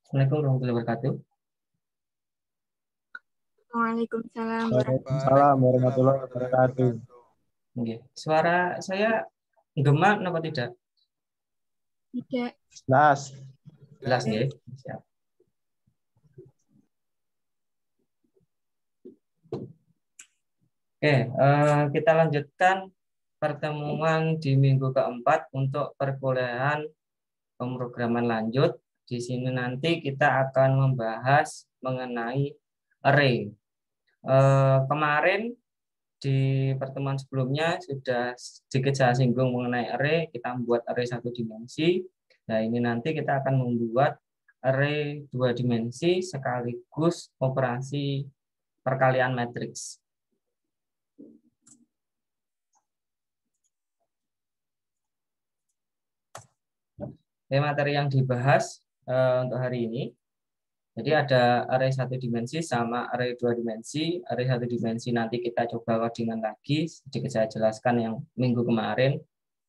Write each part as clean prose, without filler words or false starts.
Assalamualaikum warahmatullahi wabarakatuh. Waalaikumsalam Waalaikumsalam warahmatullahi wabarakatuh. Oke. Suara saya gema apa tidak? Tidak. Jelas. Jelas ya. Siap. Oke, kita lanjutkan pertemuan di minggu keempat untuk perkuliahan pemrograman lanjut. Di sini nanti kita akan membahas mengenai array. Kemarin di pertemuan sebelumnya sudah sedikit saya singgung mengenai array. Kita membuat array 1 dimensi. Nah, ini nanti kita akan membuat array 2 dimensi sekaligus operasi perkalian matriks. Materi yang dibahas untuk hari ini. Jadi ada array 1 dimensi sama array 2 dimensi. Array 1 dimensi nanti kita coba codingan lagi. Sedikit saya jelaskan yang minggu kemarin.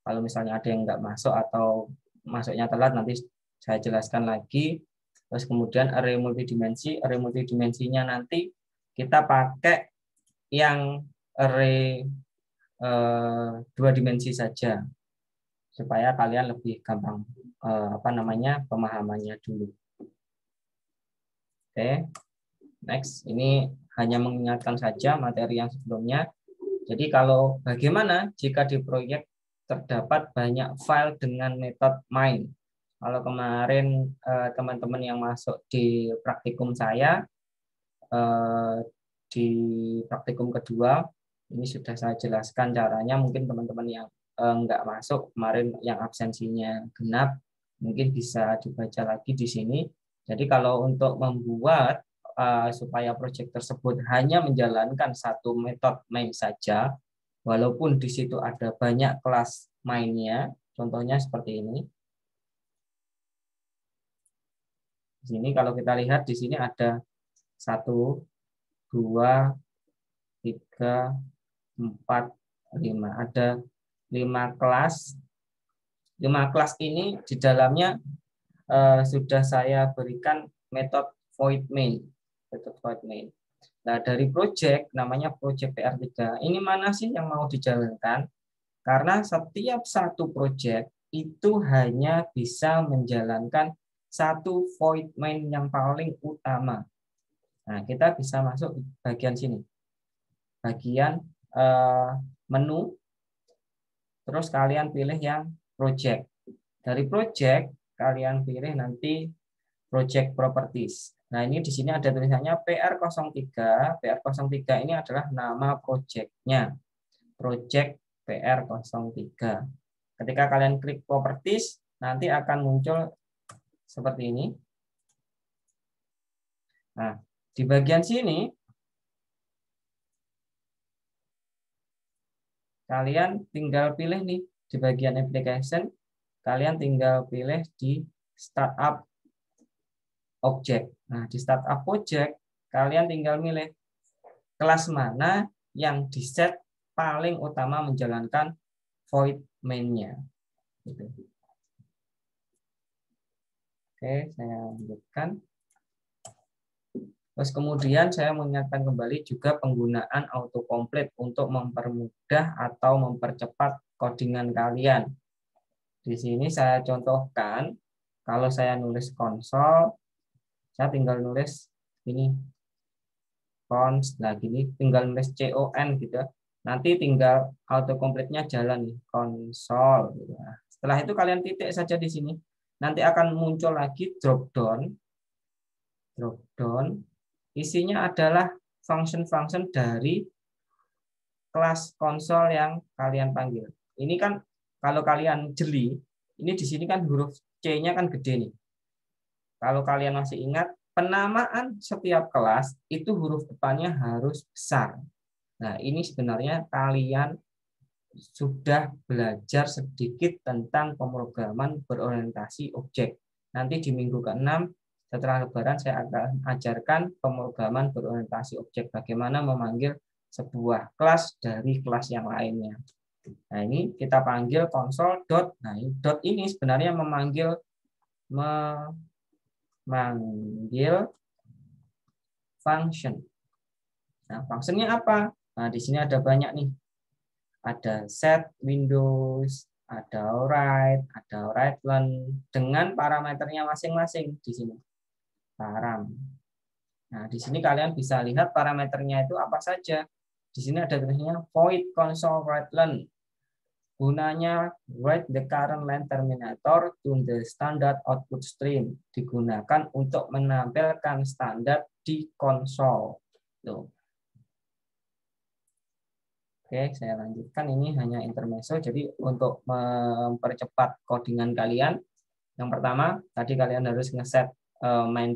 Kalau misalnya ada yang nggak masuk atau masuknya telat, nanti saya jelaskan lagi. Terus kemudian array multidimensi. Array multidimensinya nanti kita pakai yang array 2 dimensi saja, supaya kalian lebih gampang pemahamannya dulu. Oke, next. Ini hanya mengingatkan saja materi yang sebelumnya. Jadi kalau bagaimana jika di proyek terdapat banyak file dengan metode main. Kalau kemarin teman-teman yang masuk di praktikum saya, di praktikum kedua, ini sudah saya jelaskan caranya. Mungkin teman-teman yang nggak masuk kemarin, yang absensinya genap, mungkin bisa dibaca lagi di sini. Jadi kalau untuk membuat supaya proyek tersebut hanya menjalankan satu metode main saja, walaupun di situ ada banyak kelas mainnya, contohnya seperti ini. Di sini kalau kita lihat di sini ada 1, 2, 3, 4, 5. Ada 5 kelas. 5 kelas ini di dalamnya sudah saya berikan metode void main. Nah, dari project namanya project PR3. Ini mana sih yang mau dijalankan? Karena setiap satu project itu hanya bisa menjalankan satu void main yang paling utama. Nah, kita bisa masuk di bagian sini. Bagian menu. Terus kalian pilih yang project. Dari project kalian pilih nanti project properties. Nah, ini di sini ada tulisannya PR03. PR03 ini adalah nama projectnya. Project PR03. Ketika kalian klik properties, nanti akan muncul seperti ini. Nah, di bagian sini kalian tinggal pilih nih di bagian application, kalian tinggal pilih di startup object. Nah, di startup object kalian tinggal milih kelas mana yang di-set paling utama menjalankan void main-nya. Gitu. Oke, saya lanjutkan. Terus kemudian saya mengingatkan kembali juga penggunaan autocomplete untuk mempermudah atau mempercepat codingan kalian. Di sini saya contohkan, kalau saya nulis konsol, saya tinggal nulis ini cons, nah gini tinggal nulis CON gitu. Nanti tinggal autocomplete-nya jalan nih, konsol. Gitu. Nah, setelah itu kalian titik saja di sini. Nanti akan muncul lagi drop down. Isinya adalah function-function dari kelas konsol yang kalian panggil. Ini kan kalau kalian jeli, ini di sini kan huruf C-nya kan gede nih. Kalau kalian masih ingat, penamaan setiap kelas itu huruf depannya harus besar. Nah, ini sebenarnya kalian sudah belajar sedikit tentang pemrograman berorientasi objek. Nanti di minggu ke-6 setelah Lebaran saya akan ajarkan pemrograman berorientasi objek, bagaimana memanggil sebuah kelas dari kelas yang lainnya. Nah, ini kita panggil konsol dot. Nah, dot ini sebenarnya manggil function. Nah, fungsinya apa? Nah, di sini ada banyak nih. Ada set Windows, ada write len dengan parameternya masing-masing di sini. Param. Nah, di sini kalian bisa lihat parameternya itu apa saja. Di sini ada tulisannya void console write len. Gunanya write the current line terminator to the standard output stream. Digunakan untuk menampilkan standar di konsol. Tuh. Oke, saya lanjutkan. Ini hanya intermezzo. Jadi untuk mempercepat codingan kalian, yang pertama tadi kalian harus ngeset main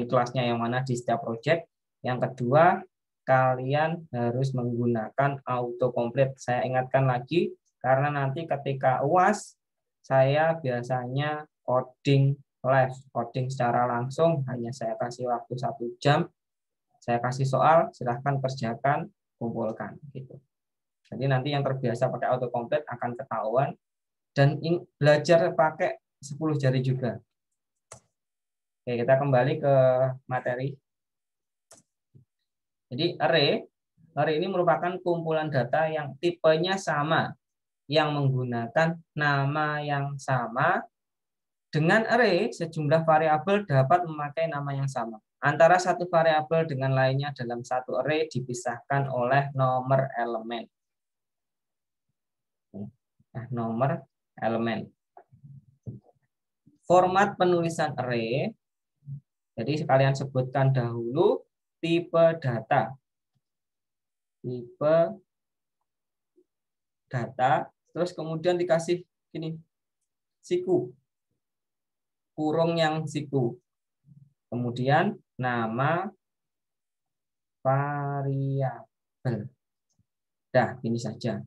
kelasnya yang mana di setiap project. Yang kedua, kalian harus menggunakan autocomplete. Saya ingatkan lagi karena nanti ketika UAS saya biasanya coding live, coding secara langsung, hanya saya kasih waktu 1 jam. Saya kasih soal, silahkan kerjakan, kumpulkan gitu. Jadi nanti yang terbiasa pakai autocomplete akan ketahuan dan belajar pakai 10 jari juga. Oke, kita kembali ke materi. Jadi array ini merupakan kumpulan data yang tipenya sama, yang menggunakan nama yang sama. Dengan array, sejumlah variabel dapat memakai nama yang sama. Antara satu variabel dengan lainnya dalam satu array dipisahkan oleh nomor elemen. Nah, nomor elemen. Format penulisan array. Jadi kalian sebutkan dahulu tipe data. Tipe data, terus kemudian dikasih gini, siku. Kurung yang siku. Kemudian nama variabel. Dah, ini saja.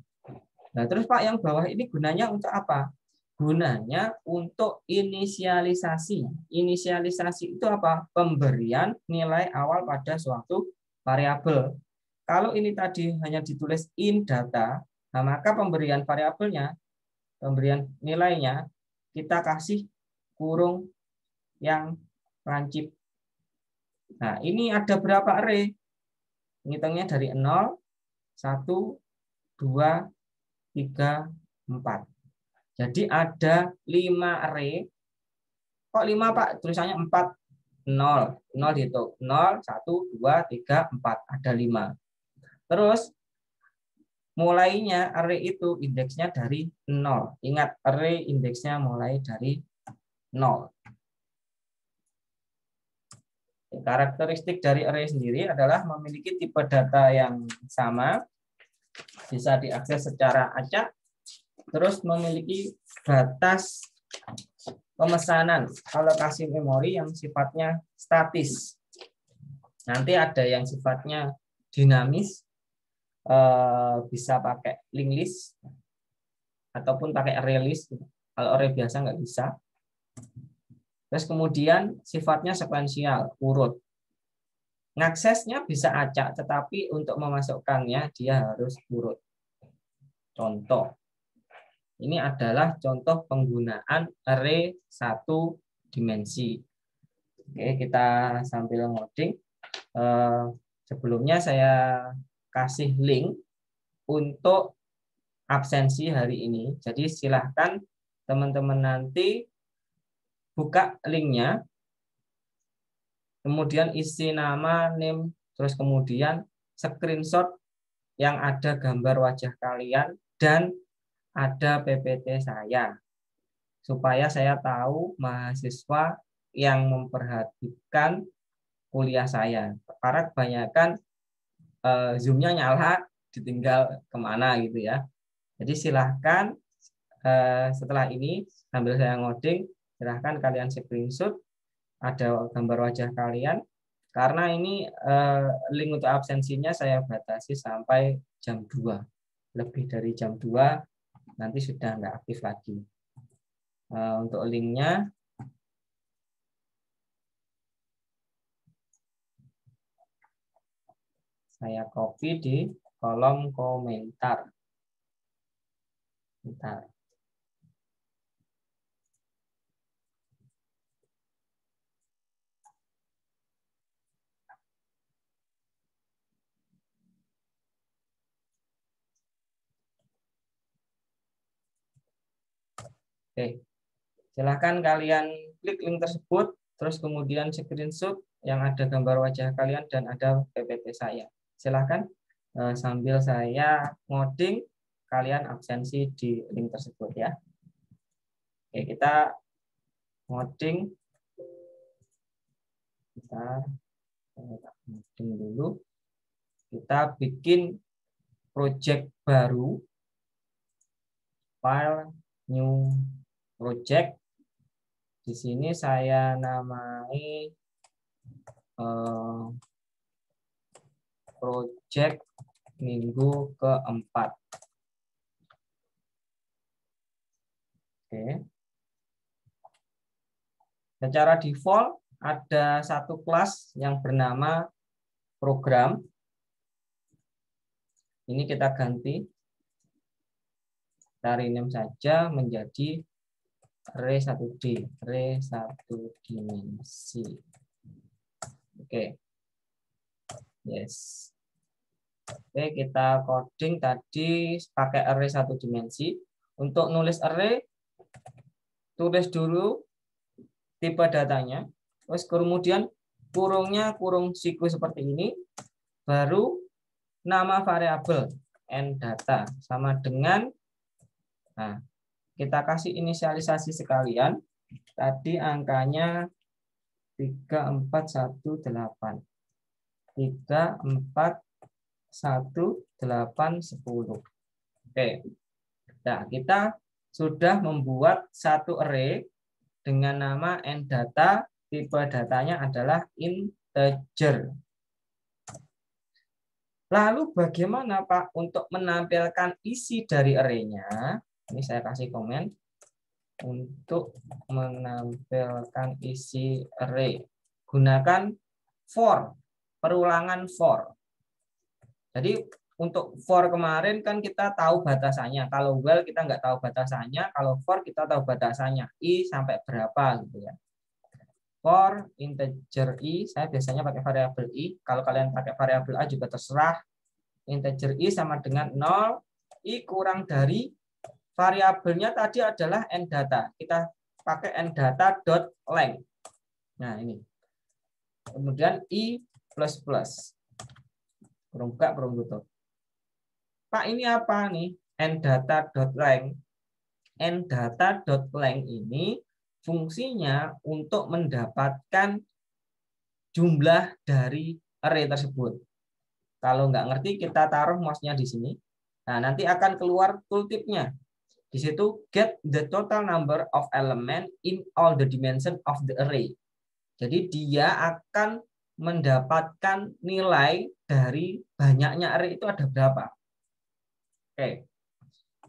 Nah, terus Pak yang bawah ini gunanya untuk apa? Gunanya untuk inisialisasi. Inisialisasi itu apa? Pemberian nilai awal pada suatu variabel. Kalau ini tadi hanya ditulis in data, nah maka pemberian variabelnya, pemberian nilainya, kita kasih kurung yang lancip. Nah, ini ada berapa array? Ngitungnya dari 0, 1, 2, 3, 4. Jadi ada 5 array. Kok 5 Pak? Tulisannya 4. 0. 0 dihitung. 0, 1, 2, 3, 4. Ada 5. Terus mulainya array itu indeksnya dari 0. Ingat, array indeksnya mulai dari 0. Karakteristik dari array sendiri adalah memiliki tipe data yang sama, bisa diakses secara acak, terus memiliki batas pemesanan alokasi memori yang sifatnya statis. Nanti ada yang sifatnya dinamis, bisa pakai linked list ataupun pakai array list. Kalau array biasa nggak bisa. Terus kemudian sifatnya sekuensial, urut. Ngaksesnya bisa acak, tetapi untuk memasukkannya dia harus urut. Contoh. Ini adalah contoh penggunaan array 1 dimensi. Oke, kita sambil ngoding. Sebelumnya saya kasih link untuk absensi hari ini. Jadi silahkan teman-teman nanti buka linknya, kemudian isi nama, name, terus kemudian screenshot yang ada gambar wajah kalian dan ada PPT saya, supaya saya tahu mahasiswa yang memperhatikan kuliah saya. Karena kebanyakan Zoom-nya nyala, ditinggal kemana gitu ya. Jadi silahkan setelah ini sambil saya ngoding, silahkan kalian screenshot ada gambar wajah kalian. Karena ini link untuk absensinya saya batasi sampai jam 2. Lebih dari jam 2 nanti sudah nggak aktif lagi. Untuk linknya saya copy di kolom komentar. Bentar. Oke, silahkan kalian klik link tersebut, terus kemudian screenshot yang ada gambar wajah kalian dan ada PPT saya. Silahkan sambil saya ngoding, kalian absensi di link tersebut ya. Oke, kita ngoding. Kita ngoding dulu. Kita bikin project baru, file new project. Di sini saya namai project minggu keempat. Oke. Secara default ada satu kelas yang bernama program. Ini kita ganti, kita rename saja menjadi array 1D, array 1 dimensi. Oke. Yes. Oke, kita coding tadi pakai array 1 dimensi. Untuk nulis array, tulis dulu tipe datanya, terus kemudian kurungnya kurung siku seperti ini, baru nama variabel n-data sama dengan, nah kita kasih inisialisasi sekalian, tadi angkanya 3418, 341810. Oke, nah kita sudah membuat satu array dengan nama n-data, tipe datanya adalah integer. Lalu bagaimana Pak untuk menampilkan isi dari array-nya? Ini saya kasih komen. Untuk menampilkan isi array, gunakan for, perulangan for. Jadi untuk for kemarin kan kita tahu batasannya. Kalau while kita nggak tahu batasannya, kalau for kita tahu batasannya. I sampai berapa gitu ya. For integer i, saya biasanya pakai variabel i. Kalau kalian pakai variabel a juga terserah. Integer i sama dengan 0, i kurang dari variabelnya tadi adalah n-data. Kita pakai n-data.length. Nah ini. Kemudian i plus plus. Kurung buka, kurung tutup. Pak ini apa nih? n-data.length. n-data.length ini fungsinya untuk mendapatkan jumlah dari array tersebut. Kalau nggak ngerti, kita taruh mouse-nya di sini. Nah, nanti akan keluar tooltip-nya. Di situ, get the total number of element in all the dimension of the array. Jadi, dia akan mendapatkan nilai dari banyaknya array itu ada berapa. Oke,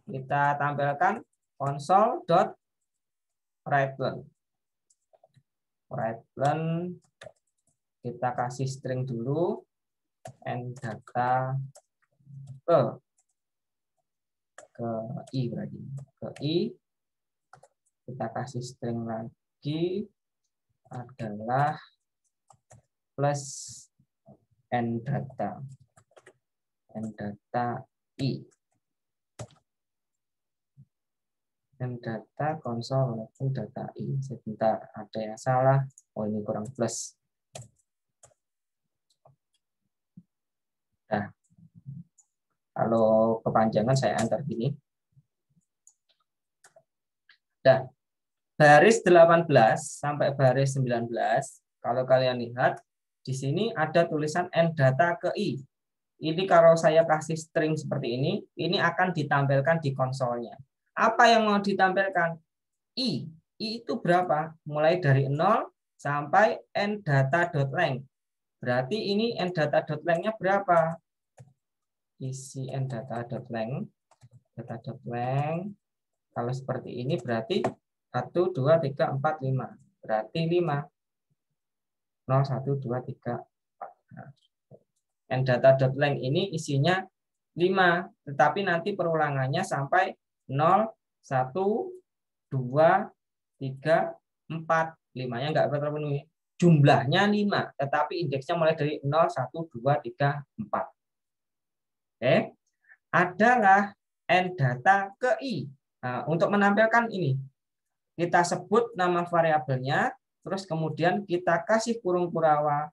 kita tampilkan console.writeLen. WriteLen, kita kasih string dulu, n-data ke i berarti. Ke i, kita kasih string lagi adalah plus n-data. N-data i. N-data konsol maupun data i. Sebentar, ada yang salah. Oh, ini kurang plus. Nah, kalau kepanjangan saya antar gini. Nah, baris 18 sampai baris 19, kalau kalian lihat, di sini ada tulisan n-data ke i. Ini kalau saya kasih string seperti ini akan ditampilkan di konsolnya. Apa yang mau ditampilkan? I. I itu berapa? Mulai dari 0 sampai n-data.length. Berarti ini n-data.length-nya berapa? Isi n-data.length. Data.length. Kalau seperti ini berarti 1, 2, 3, 4, 5. Berarti 5. 0, 1, 2, 3, 4. n-data.length ini isinya 5. Tetapi nanti perulangannya sampai 0, 1, 2, 3, 4. 5-nya nggak terpenuhi. Jumlahnya 5. Tetapi indeksnya mulai dari 0, 1, 2, 3, 4. Oke. Adalah n-data ke i. Nah, untuk menampilkan ini, kita sebut nama variabelnya, terus kemudian kita kasih kurung kurawa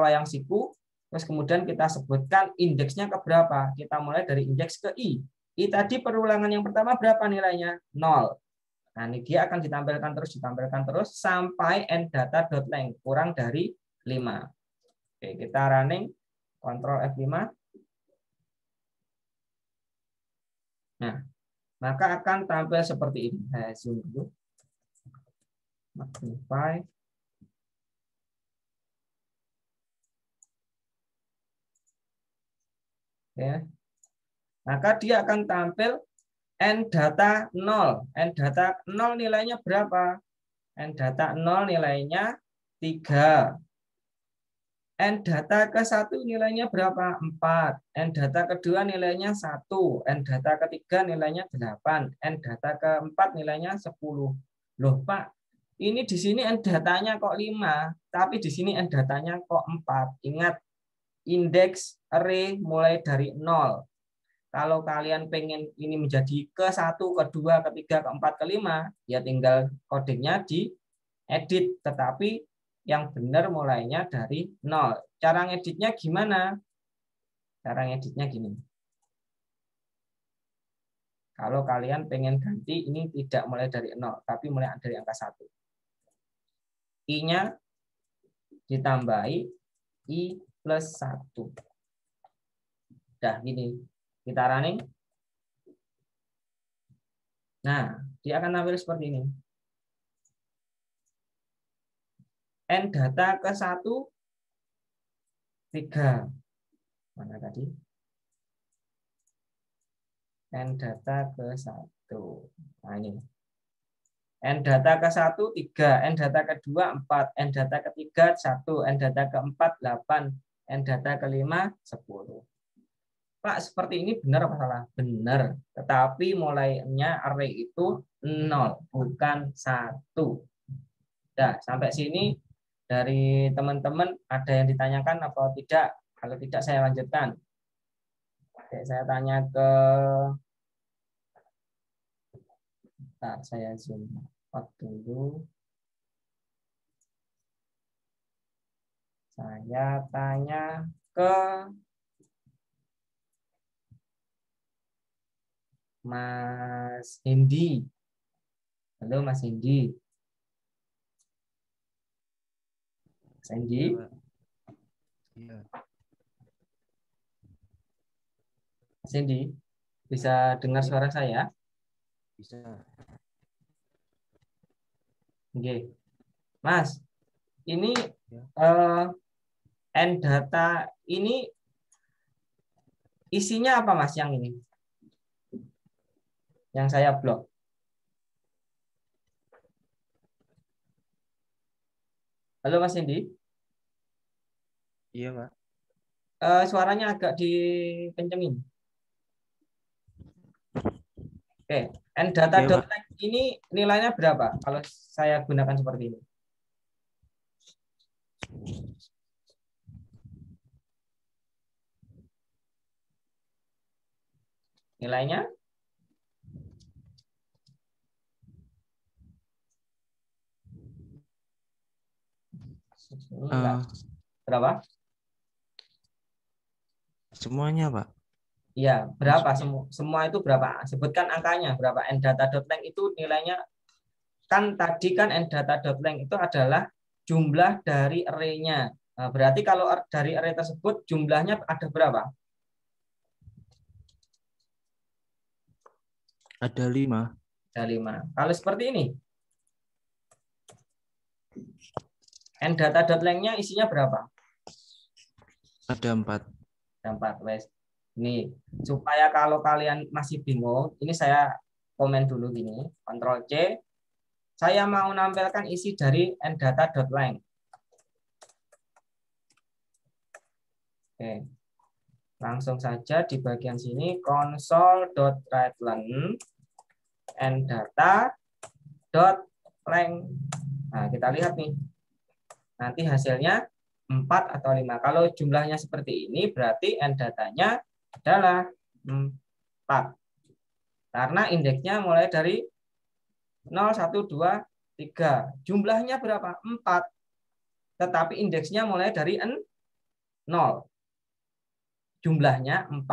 yang siku, terus kemudian kita sebutkan indeksnya ke berapa. Kita mulai dari indeks ke I. I tadi perulangan yang pertama berapa nilainya? 0. Nah, ini dia akan ditampilkan terus sampai nData.length kurang dari 5. Oke, kita running, Ctrl F5. Nah, maka akan tampil seperti ini. Saya zoom dulu. Magnify. Ya. Maka dia akan tampil nData 0. nData 0 nilainya berapa? nData 0 nilainya 3. nData ke-1 nilainya berapa? 4. nData kedua nilainya 1. nData ketiga nilainya 8. nData keempat nilainya 10. Loh, Pak, ini di sini nDatanya kok 5, tapi di sini nDatanya kok 4. Ingat, indeks array mulai dari 0. Kalau kalian pengen ini menjadi ke-1, ke-2, ke-3, ke-4, ke-5, ya tinggal kodenya diedit. Tetapi yang benar mulainya dari 0. Cara ngeditnya gimana? Cara ngeditnya gini. Kalau kalian pengen ganti, ini tidak mulai dari 0, tapi mulai dari angka 1. I-nya ditambahi I plus 1. Udah gini. Kita running. Nah, dia akan tampil seperti ini. nData ke-1 3. Mana tadi? nData ke-1. Nah, ini. nData ke-1 3, nData kedua 4, nData ketiga 1, nData keempat 8, nData kelima 10. Pak, seperti ini benar apa salah? Benar. Tetapi mulainya array itu 0, bukan 1. Nah, sampai sini dari teman-teman ada yang ditanyakan atau tidak? Kalau tidak saya lanjutkan. Oke, saya tanya ke saya zoom out dulu. Saya tanya ke Mas Hendy. Halo Mas Hendy. Mas Hendy. Iya. Mas Hendy, bisa dengar suara saya? Bisa. Oke. Mas, ini nData ini isinya apa Mas yang ini? Yang saya blok. Halo Mas Hendy. Iya, Pak. Suaranya agak dikencengin. Oke, nData.length ini nilainya berapa kalau saya gunakan seperti ini? Nilainya? Berapa? Semuanya, Pak. Iya, berapa semua itu berapa? Sebutkan angkanya berapa. nData.length itu nilainya kan tadi kan nData.length itu adalah jumlah dari array-nya. Nah, berarti kalau dari array tersebut jumlahnya ada berapa? Ada 5. Ada 5. Kalau seperti ini, nData.length-nya isinya berapa? Ada 4. Ada 4. Wes. Nih, supaya kalau kalian masih bingung, ini saya komen dulu gini, Ctrl C. Saya mau menampilkan isi dari nData.length. Oke. Langsung saja di bagian sini console.writelength nData.length. Nah, kita lihat nih. Nanti hasilnya 4 atau 5. Kalau jumlahnya seperti ini berarti nData-nya adalah 4. Karena indeksnya mulai dari 0, 1, 2, 3. Jumlahnya berapa? 4. Tetapi indeksnya mulai dari 0. Jumlahnya 4.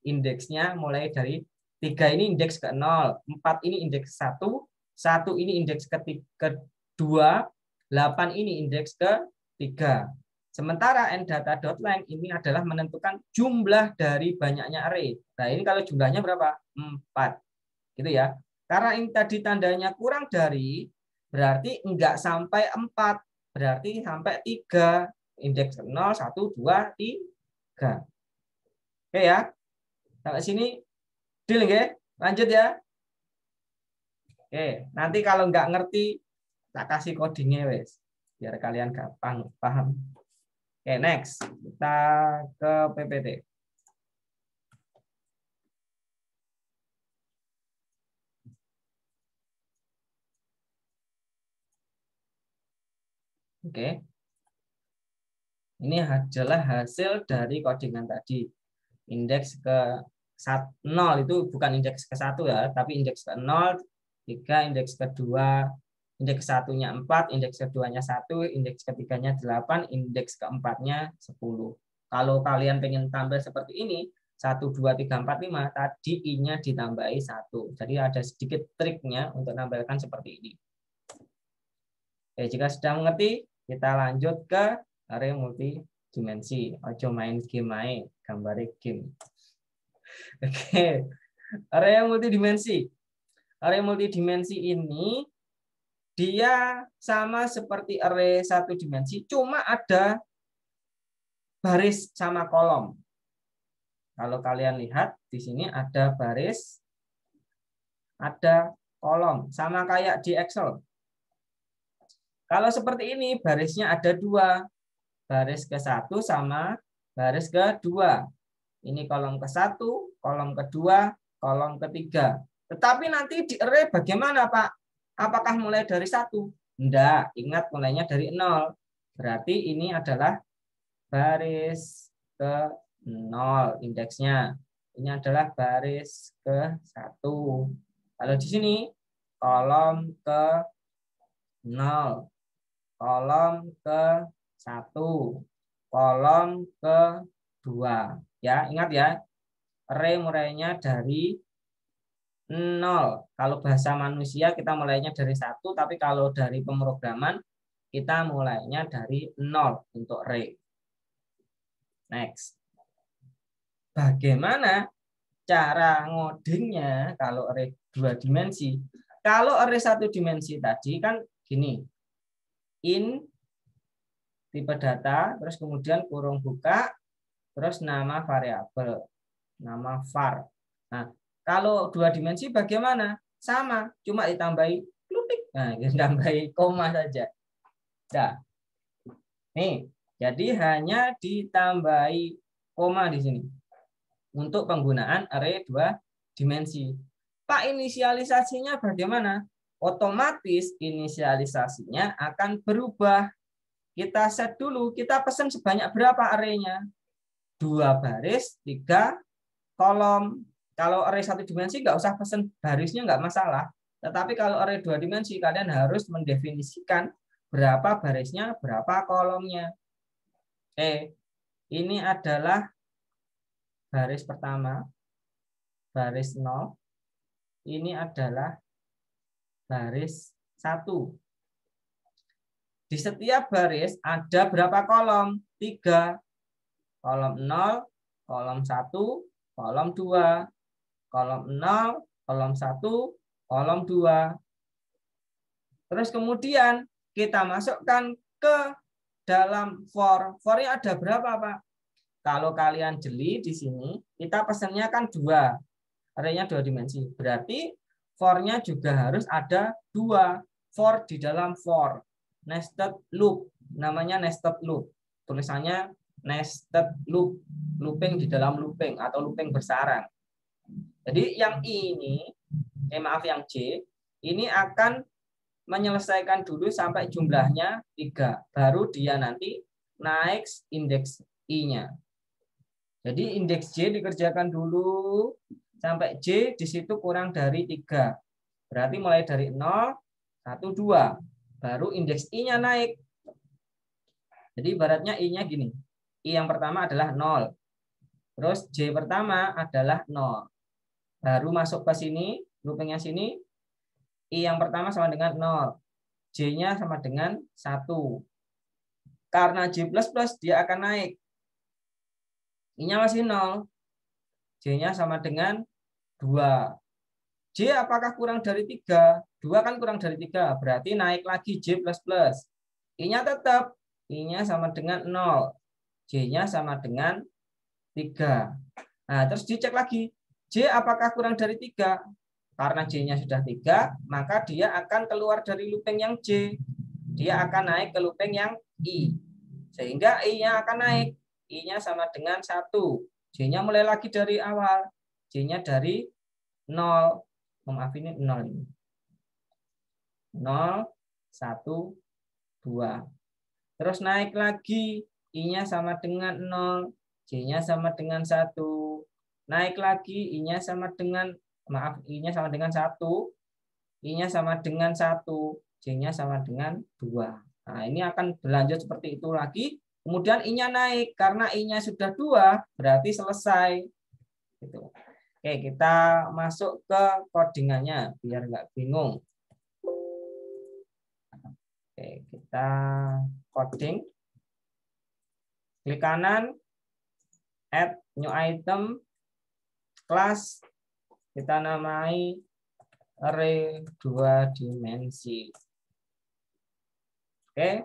Indeksnya mulai dari 3 ini indeks ke 0. 4 ini indeks 1. 1 ini indeks kedua. 8 ini indeks ke-3. Sementara ndata.length ini adalah menentukan jumlah dari banyaknya array. Nah, ini kalau jumlahnya berapa? 4. Gitu ya. Karena ini tadi tandanya kurang dari, berarti enggak sampai 4. Berarti sampai 3. Indeks 0, 1, 2, 3. Oke ya. Sampai sini deal nggih? Lanjut ya. Oke, nanti kalau enggak ngerti tak kasih codingnya wes. Biar kalian gampang paham. Oke, next. Kita ke PPT. Oke. Ini adalah hasil dari codingan tadi. Indeks ke 0 itu bukan indeks ke 1 ya, tapi indeks ke 0, 3, indeks kedua, indeks ke-1-nya 4, indeks keduanya 1, indeks ketiganya 8, indeks keempatnya 10. Kalau kalian pengen tambah seperti ini, 1, 2, 3, 4, 5, tadi I-nya ditambahi 1. Jadi ada sedikit triknya untuk nambahkan seperti ini. Oke, jika sudah mengerti, kita lanjut ke array multidimensi. Ojo main game main, gambar game. Oke, array multidimensi. Array multidimensi ini dia sama seperti array satu dimensi, cuma ada baris sama kolom. Kalau kalian lihat di sini ada baris, ada kolom, sama kayak di Excel. Kalau seperti ini barisnya ada 2, baris ke-1 sama baris ke-2. Ini kolom ke-1, kolom kedua, kolom ketiga. Tetapi nanti di array bagaimana, Pak? Apakah mulai dari 1? Enggak, ingat mulainya dari 0. Berarti ini adalah baris ke-0 indeksnya. Ini adalah baris ke-1. Kalau di sini kolom ke-0, kolom ke-1, kolom ke-2. Ya, ingat ya. Array mulainya dari 0. Kalau bahasa manusia kita mulainya dari 1, tapi kalau dari pemrograman kita mulainya dari 0 untuk array. Next. Bagaimana cara ngodingnya kalau array 2 dimensi? Kalau array 1 dimensi tadi kan gini. In tipe data, terus kemudian kurung buka, terus nama variabel, nama var. Nah, kalau 2 dimensi bagaimana? Sama, cuma ditambahi klutik. Nah, ditambahi koma saja. Nah, nih, jadi hanya ditambahi koma di sini untuk penggunaan array 2 dimensi. Pak, inisialisasinya bagaimana? Otomatis inisialisasinya akan berubah. Kita set dulu, kita pesan sebanyak berapa arraynya? 2 baris, 3 kolom. Kalau array 1 dimensi nggak usah pesan barisnya, nggak masalah. Tetapi kalau array 2 dimensi, kalian harus mendefinisikan berapa barisnya, berapa kolomnya. Ini adalah baris pertama, baris 0. Ini adalah baris 1. Di setiap baris ada berapa kolom? 3. Kolom 0, kolom 1, kolom 2. Kolom 0, kolom 1, kolom 2. Terus kemudian kita masukkan ke dalam for. For-nya ada berapa, Pak? Kalau kalian jeli di sini, kita pesannya kan 2. Array-nya 2 dimensi. Berarti for-nya juga harus ada 2. For di dalam for. Nested loop. Namanya nested loop. Tulisannya nested loop. Looping di dalam looping atau looping bersarang. Jadi yang ini, yang J, ini akan menyelesaikan dulu sampai jumlahnya 3. Baru dia nanti naik indeks I-nya. Jadi indeks J dikerjakan dulu sampai J di situ kurang dari 3. Berarti mulai dari 0, 1, 2. Baru indeks I-nya naik. Jadi ibaratnya I-nya gini. I yang pertama adalah 0. Terus J pertama adalah 0. Baru masuk ke sini, loopingnya sini. I yang pertama sama dengan 0. J-nya sama dengan 1. Karena J++ dia akan naik. I-nya masih 0. J-nya sama dengan 2. J apakah kurang dari 3? 2 kan kurang dari 3. Berarti naik lagi J++. I-nya tetap. I-nya sama dengan 0. J-nya sama dengan 3. Nah, terus dicek lagi. J apakah kurang dari 3? Karena J-nya sudah 3, maka dia akan keluar dari looping yang J. Dia akan naik ke looping yang I. Sehingga I-nya akan naik. I-nya sama dengan 1. J-nya mulai lagi dari awal. J-nya dari 0. Maaf ini 0 ini. 0, 1, 2. Terus naik lagi. I-nya sama dengan 0. J-nya sama dengan 1. Naik lagi. I-nya sama dengan, maaf, I-nya sama dengan 1. I-nya sama dengan 1. J-nya sama dengan 2. Nah, ini akan berlanjut seperti itu lagi. Kemudian I-nya naik. Karena I-nya sudah 2, berarti selesai. Gitu. Oke, kita masuk ke codingannya biar nggak bingung. Oke, kita coding. Klik kanan, add new item, kelas, kita namai array 2 dimensi. Oke,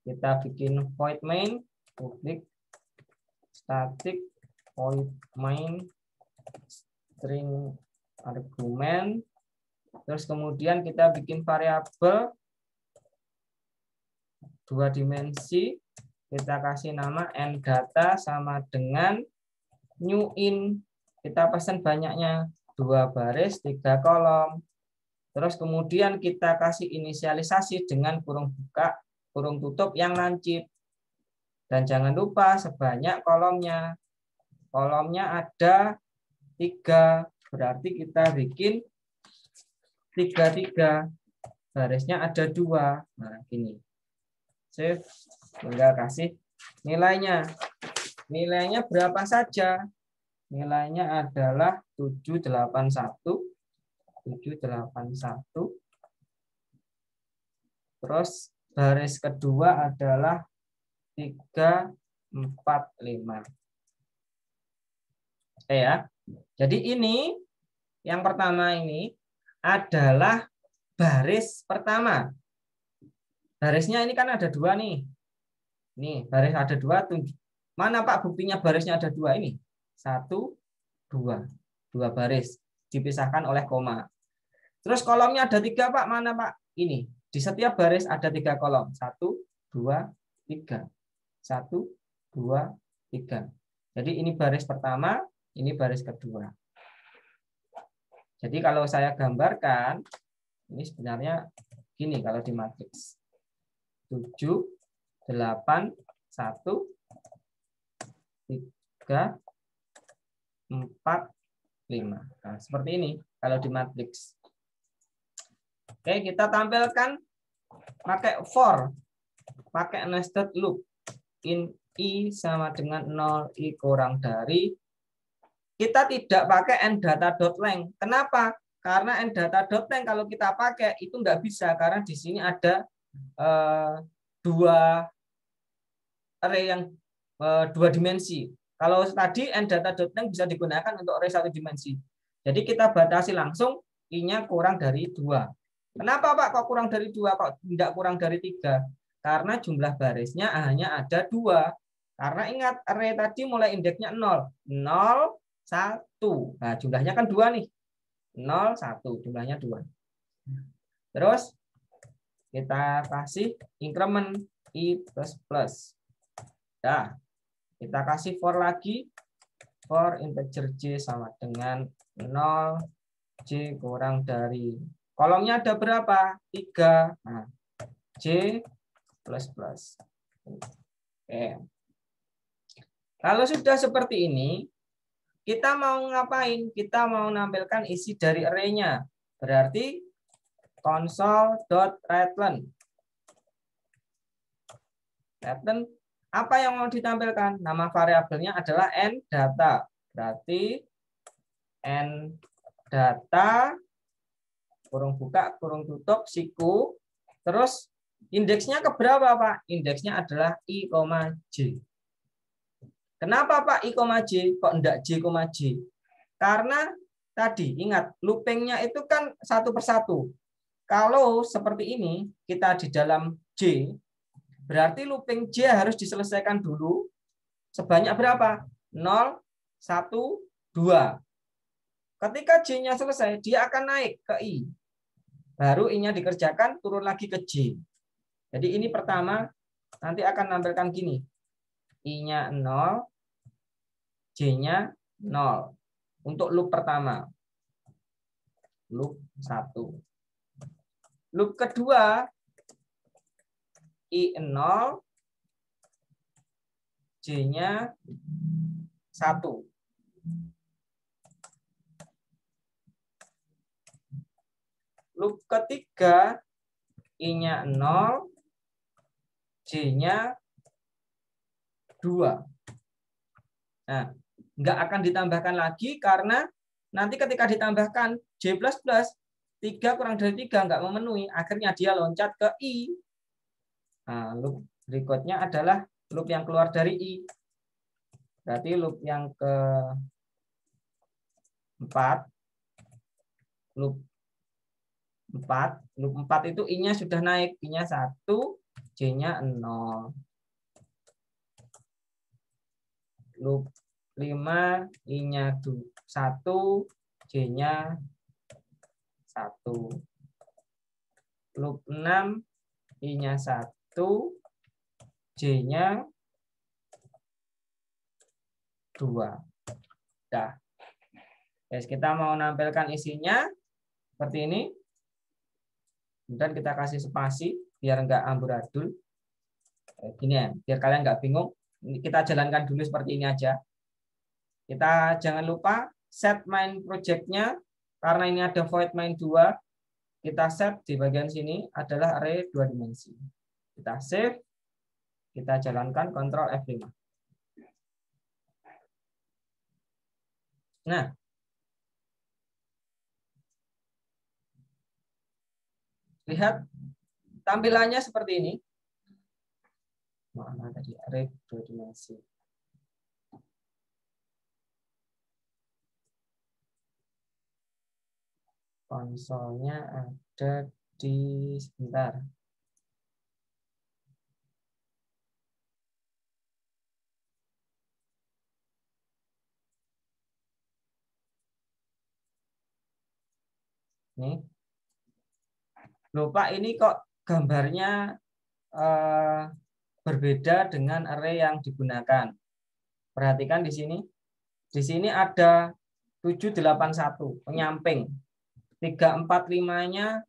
kita bikin void main, public static void main string argument. Terus kemudian kita bikin variabel 2 dimensi. Kita kasih nama ndata sama dengan new in. Kita pesan banyaknya 2 baris 3 kolom. Terus kemudian kita kasih inisialisasi dengan kurung buka, kurung tutup yang lancip. Dan jangan lupa sebanyak kolomnya. Kolomnya ada 3, berarti kita bikin 3, barisnya ada 2. Nah, gini. Save, tinggal kasih nilainya. Nilainya berapa saja? Nilainya adalah 781. 781. Terus baris kedua adalah 3, 4, 5. Ya. Jadi ini yang pertama ini adalah baris pertama. Barisnya ini kan ada 2 nih. Nih, baris ada 2. Mana Pak buktinya barisnya ada 2 ini? 1, 2. 2 baris dipisahkan oleh koma. Terus kolomnya ada 3 Pak. Mana Pak? Ini. Di setiap baris ada 3 kolom. 1, 2, 3. 1, 2, 3. Jadi ini baris pertama. Ini baris kedua. Jadi kalau saya gambarkan, ini sebenarnya gini kalau di matriks. 7, 8, 1, 3, 4, 5. Nah, seperti ini kalau di matriks. Oke, kita tampilkan pakai for, pakai nested loop. In I sama dengan 0, I kurang dari. Kita tidak pakai ndata.length. Kenapa? Karena ndata.length kalau kita pakai itu nggak bisa karena di sini ada 2 array yang 2 dimensi. Kalau tadi ndata.length bisa digunakan untuk array 1 dimensi. Jadi kita batasi langsung I-nya kurang dari 2. Kenapa Pak kok kurang dari 2? Kok tidak kurang dari 3? Karena jumlah barisnya hanya ada 2. Karena ingat array tadi mulai indeksnya 0. 0, 1. Nah, jumlahnya kan 2 nih. 0, 1. Jumlahnya 2. Terus kita kasih increment I++. Nah, kita kasih for lagi. For integer J sama dengan 0. J kurang dari. Kolomnya ada berapa? 3. Nah, J++. Oke. Kalau sudah seperti ini, kita mau ngapain? Kita mau menampilkan isi dari array-nya. Berarti console.writeLen. Return apa yang mau ditampilkan? Nama variabelnya adalah ndata. Berarti ndata kurung buka, kurung tutup, siku. Terus indeksnya ke berapa, Pak? Indeksnya adalah I, J. Kenapa, Pak, I, J? Kok enggak J, J? Karena tadi, ingat, loopingnya itu kan satu persatu. Kalau seperti ini, kita di dalam J, berarti looping J harus diselesaikan dulu. Sebanyak berapa? 0, 1, 2. Ketika J-nya selesai, dia akan naik ke I. Baru I-nya dikerjakan, turun lagi ke J. Jadi ini pertama, nanti akan menampilkan gini. I-nya 0, J-nya 0. Untuk loop pertama. Loop 1. Loop kedua, I0, J-nya 1. Loop ketiga, I-nya 0, J-nya 2. Nah, nggak akan ditambahkan lagi karena nanti ketika ditambahkan J++, 3 kurang dari 3 nggak memenuhi. Akhirnya dia loncat ke I. Nah, loop berikutnya adalah loop yang keluar dari I. Berarti loop yang keempat, loop 4 itu I-nya sudah naik, I-nya 1, J-nya 0. Loop 5, I-nya 1, J-nya 1. Loop 6, I-nya 1, J-nya 2. Nah, guys, kita mau menampilkan isinya seperti ini. Kemudian kita kasih spasi biar enggak amburadul. Gini ya, biar kalian enggak bingung. Kita jalankan dulu seperti ini aja. Kita jangan lupa set main project-nya. Karena ini ada void main 2. Kita set di bagian sini adalah array 2 dimensi. Kita save. Kita jalankan Ctrl F5. Nah, lihat tampilannya seperti ini. Mana tadi array 2 dimensi. Konsolnya ada di sebentar. Nih. Lupa ini kok gambarnya berbeda dengan array yang digunakan. Perhatikan di sini. Di sini ada 781 penyamping. 345-nya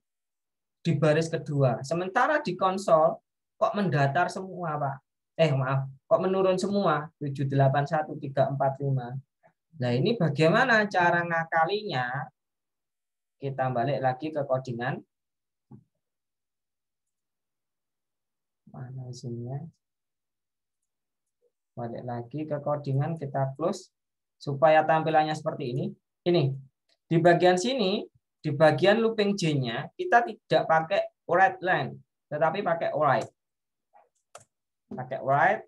di baris kedua. Sementara di konsol kok mendatar semua, Pak. Maaf, kok menurun semua 781 345. Nah, ini bagaimana cara ngakalinya? Kita balik lagi ke codingan. Mana isinya? Balik lagi ke codingan, kita close supaya tampilannya seperti ini. Ini di bagian sini, di bagian looping J-nya kita tidak pakai writeLen, tetapi pakai write. Pakai write.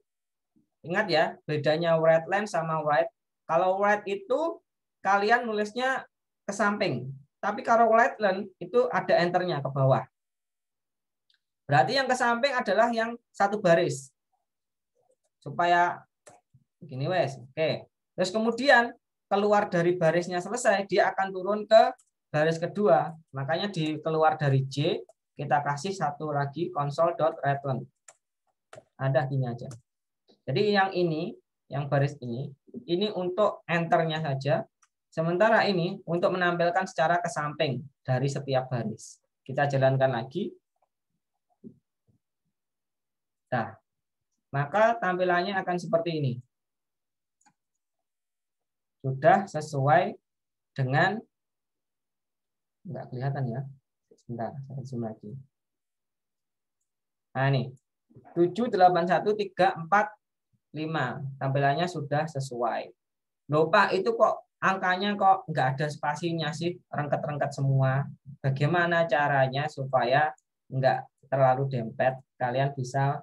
Ingat ya, bedanya writeLen sama write. Kalau write itu kalian nulisnya ke samping, tapi kalau writeLen itu ada enternya ke bawah. Berarti yang ke samping adalah yang satu baris. Supaya begini wes. Oke. Terus kemudian keluar dari barisnya selesai, dia akan turun ke baris kedua. Makanya di keluar dari J, kita kasih satu lagi console.writeLen. Ada gini aja. Jadi yang ini, yang baris ini untuk enternya saja. Sementara ini untuk menampilkan secara ke samping dari setiap baris. Kita jalankan lagi. Nah, maka tampilannya akan seperti ini. Sudah sesuai dengan Enggak kelihatan ya. Sebentar, saya zoom lagi. Nah, ini 7, 8, 1, 3, 4, 5. Tampilannya sudah sesuai. Loh Pak, itu kok angkanya kok nggak ada spasinya sih, rengket-rengket semua. Bagaimana caranya supaya nggak terlalu dempet? Kalian bisa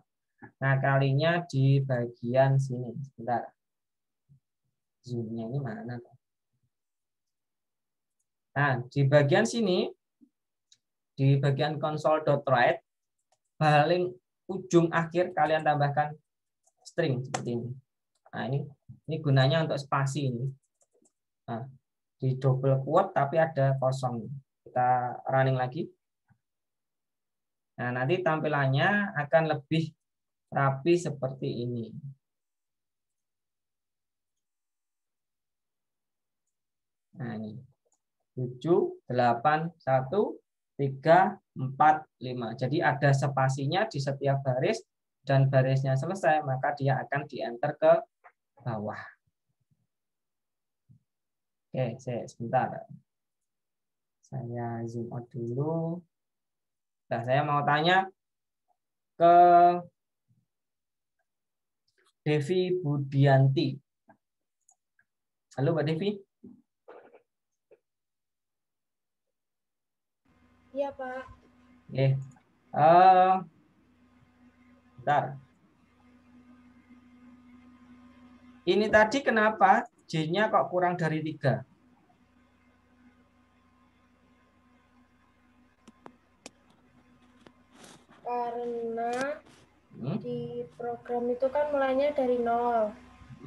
ngakalinya di bagian sini. Sebentar. Zoom-nya ini mana? Nah, di bagian sini, di bagian console.write, paling ujung akhir kalian tambahkan string seperti ini. Nah, ini gunanya untuk spasi ini. Nah, di double quote tapi ada kosong. Kita running lagi. Nah, nanti tampilannya akan lebih rapi seperti ini. Nah, ini 7, 8, 1, 3, 4, 5. Jadi ada spasinya di setiap baris dan barisnya selesai, maka dia akan di-enter ke bawah. Oke, sebentar. Saya zoom out dulu. Nah, saya mau tanya ke Devi Budianti. Halo, Mbak Devi. Iya, Pak. Bentar. Ini tadi kenapa J-nya kok kurang dari 3? Karena di program itu kan mulainya dari 0.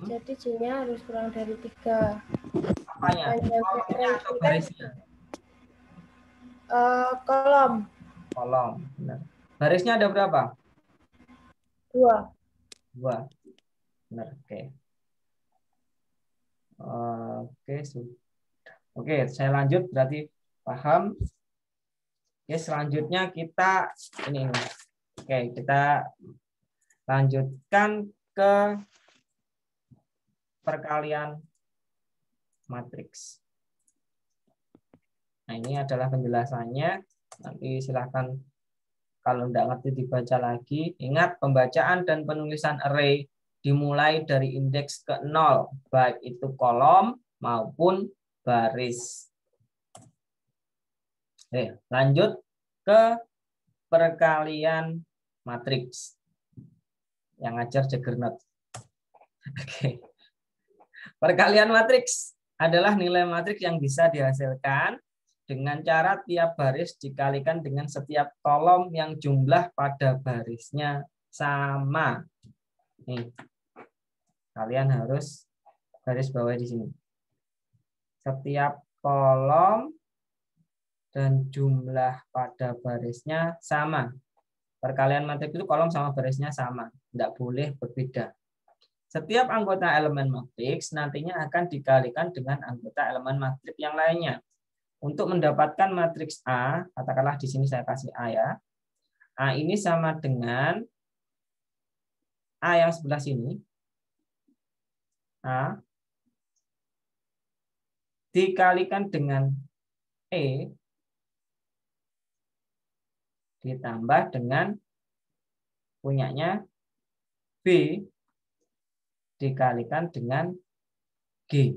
Jadi J-nya harus kurang dari 3. Apanya? Kolomnya atau barisnya? Kolom. Kolom. Benar. Barisnya ada berapa? 2. 2. Benar. Oke. Oke, sudah. Oke, saya lanjut berarti paham. Oke, selanjutnya kita ini. Oke, kita lanjutkan ke perkalian matriks. Nah, ini adalah penjelasannya. Nanti silahkan kalau tidak ngerti dibaca lagi. Ingat, pembacaan dan penulisan array dimulai dari indeks ke 0, baik itu kolom maupun baris. Oke, lanjut ke perkalian matriks. Yang ngajar Juggernaut. Oke. Perkalian matriks adalah nilai matriks yang bisa dihasilkan dengan cara tiap baris dikalikan dengan setiap kolom yang jumlah pada barisnya sama. Nih, kalian harus garis bawah di sini. Setiap kolom dan jumlah pada barisnya sama. Perkalian matriks itu kolom sama barisnya sama, tidak boleh berbeda. Setiap anggota elemen matriks nantinya akan dikalikan dengan anggota elemen matriks yang lainnya. Untuk mendapatkan matriks A, katakanlah di sini saya kasih A ya. A ini sama dengan A yang sebelah sini. A dikalikan dengan E ditambah dengan punyanya B dikalikan dengan G.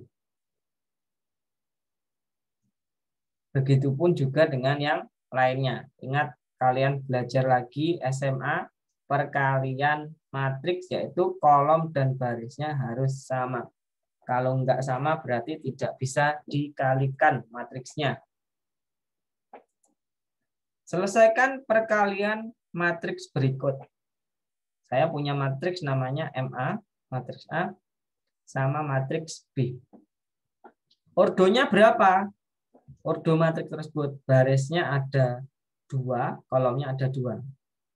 Begitupun juga dengan yang lainnya. Ingat, kalian belajar lagi SMA, perkalian matriks yaitu kolom dan barisnya harus sama. Kalau enggak sama berarti tidak bisa dikalikan matriksnya. Selesaikan perkalian matriks berikut. Saya punya matriks namanya MA, matriks A, sama matriks B. Ordonya berapa? Ordo matriks tersebut barisnya ada 2, kolomnya ada 2.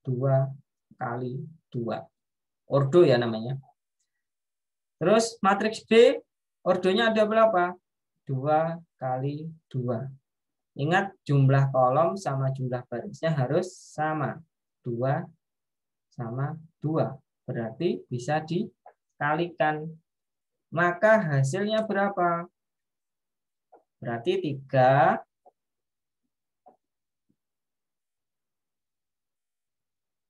2 kali 2. Ordo ya namanya. Terus matriks B, ordonya ada berapa? 2 kali 2. Ingat, jumlah kolom sama jumlah barisnya harus sama. 2 sama 2. Berarti bisa dikalikan. Maka hasilnya berapa? Berarti 3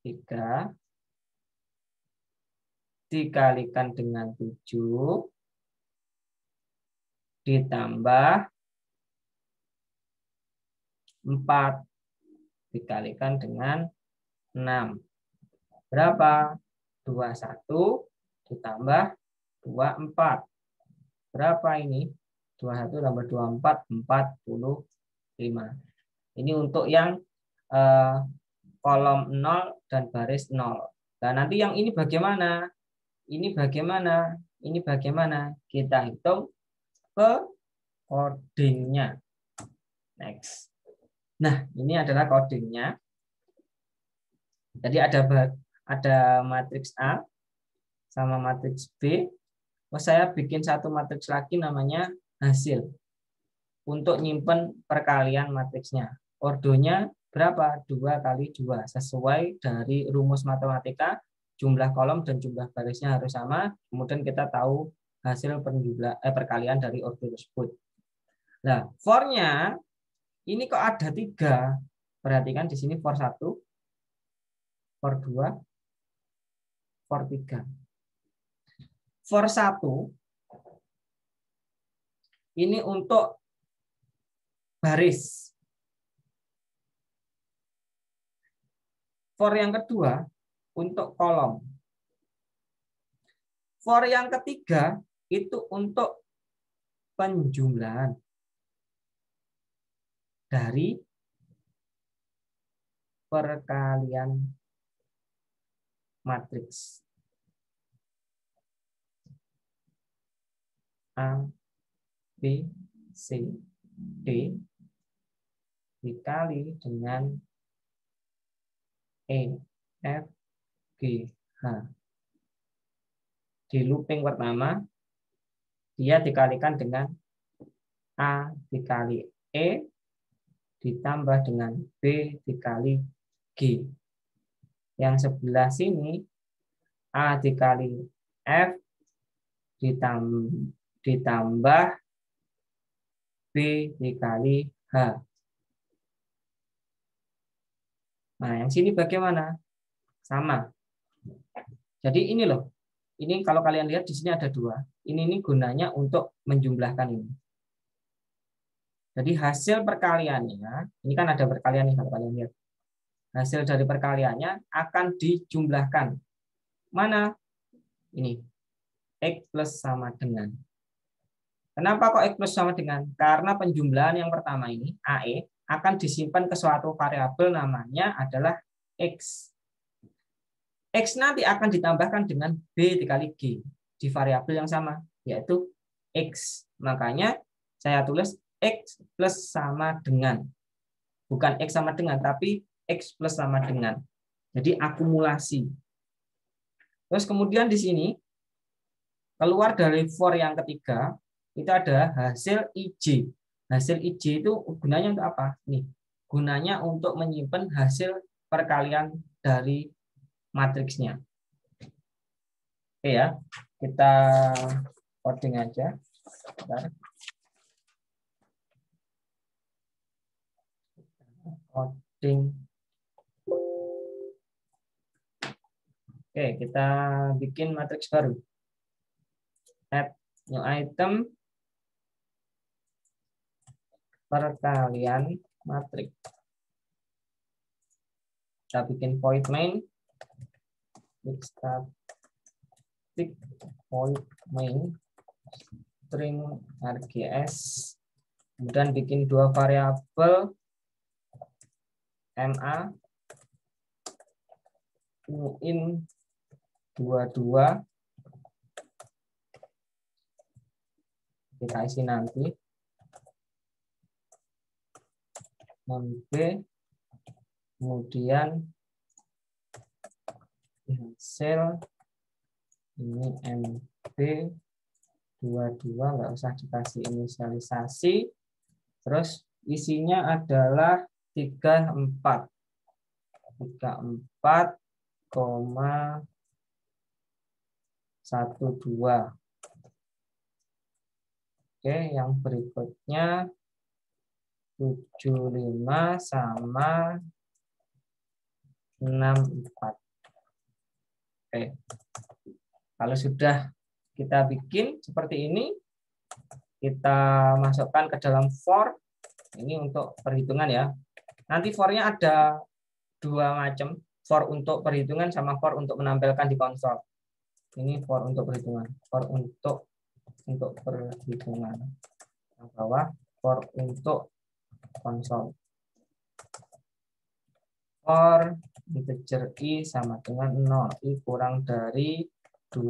3 dikalikan dengan 7 ditambah 4 dikalikan dengan 6. Berapa? 21 ditambah 24. Berapa ini? 21 tambah 24, 45. Ini untuk yang kolom 0 dan baris 0. Nah, nanti yang ini bagaimana? Ini bagaimana? Ini bagaimana? Kita hitung ke codingnya. Next. Nah, ini adalah codingnya. Jadi ada matriks A sama matriks B. Saya bikin satu matriks lagi namanya hasil. Untuk nyimpen perkalian matriksnya. Ordonya berapa? 2 kali 2. Sesuai dari rumus matematika, jumlah kolom dan jumlah barisnya harus sama. Kemudian kita tahu hasil perkalian dari ordo tersebut. Nah, for-nya ini kok ada 3. Perhatikan di sini for 1, for 2, for 3. For 1 ini untuk baris. For yang kedua untuk kolom. For yang ketiga itu untuk penjumlahan dari perkalian matriks A, B, C, D dikali dengan E, F, G, H. Di looping pertama, dia dikalikan dengan A dikali E ditambah dengan B dikali G. Yang sebelah sini, A dikali F ditambah B dikali H. Nah, yang sini bagaimana? Sama. Jadi ini loh. Ini kalau kalian lihat di sini ada 2. Ini gunanya untuk menjumlahkan ini. Jadi hasil perkaliannya, ini kan ada perkalian nih kalau kalian lihat. Hasil dari perkaliannya akan dijumlahkan. Mana? Ini. X plus sama dengan. Kenapa kok X plus sama dengan? Karena penjumlahan yang pertama ini, AE, akan disimpan ke suatu variabel namanya adalah X. X nanti akan ditambahkan dengan B dikali G di variabel yang sama, yaitu X. Makanya saya tulis X plus sama dengan. Bukan X sama dengan, tapi X plus sama dengan. Jadi akumulasi. Terus kemudian di sini, keluar dari for yang ketiga, itu ada hasil IJ. Hasil IJ itu gunanya untuk apa? Nih, gunanya untuk menyimpan hasil perkalian dari matriksnya. Oke ya, kita coding aja. Bentar. Coding. Oke, kita bikin matriks baru. Add new item. Perkalian matriks. Kita bikin void main. Static void main string RGS. Kemudian bikin 2 variabel MA in 22. Kita isi nanti. MB, kemudian hasil ini MB 22, nggak usah dikasih inisialisasi. Terus isinya adalah 34, 34,12. Oke, yang berikutnya 75 sama 64. Oke. Kalau sudah kita bikin seperti ini, kita masukkan ke dalam for. Ini untuk perhitungan ya. Nanti for-nya ada dua macam. For untuk perhitungan sama for untuk menampilkan di konsol. Ini for untuk perhitungan. For untuk perhitungan. Yang bawah for untuk konsol. For integer i sama dengan 0. I kurang dari 2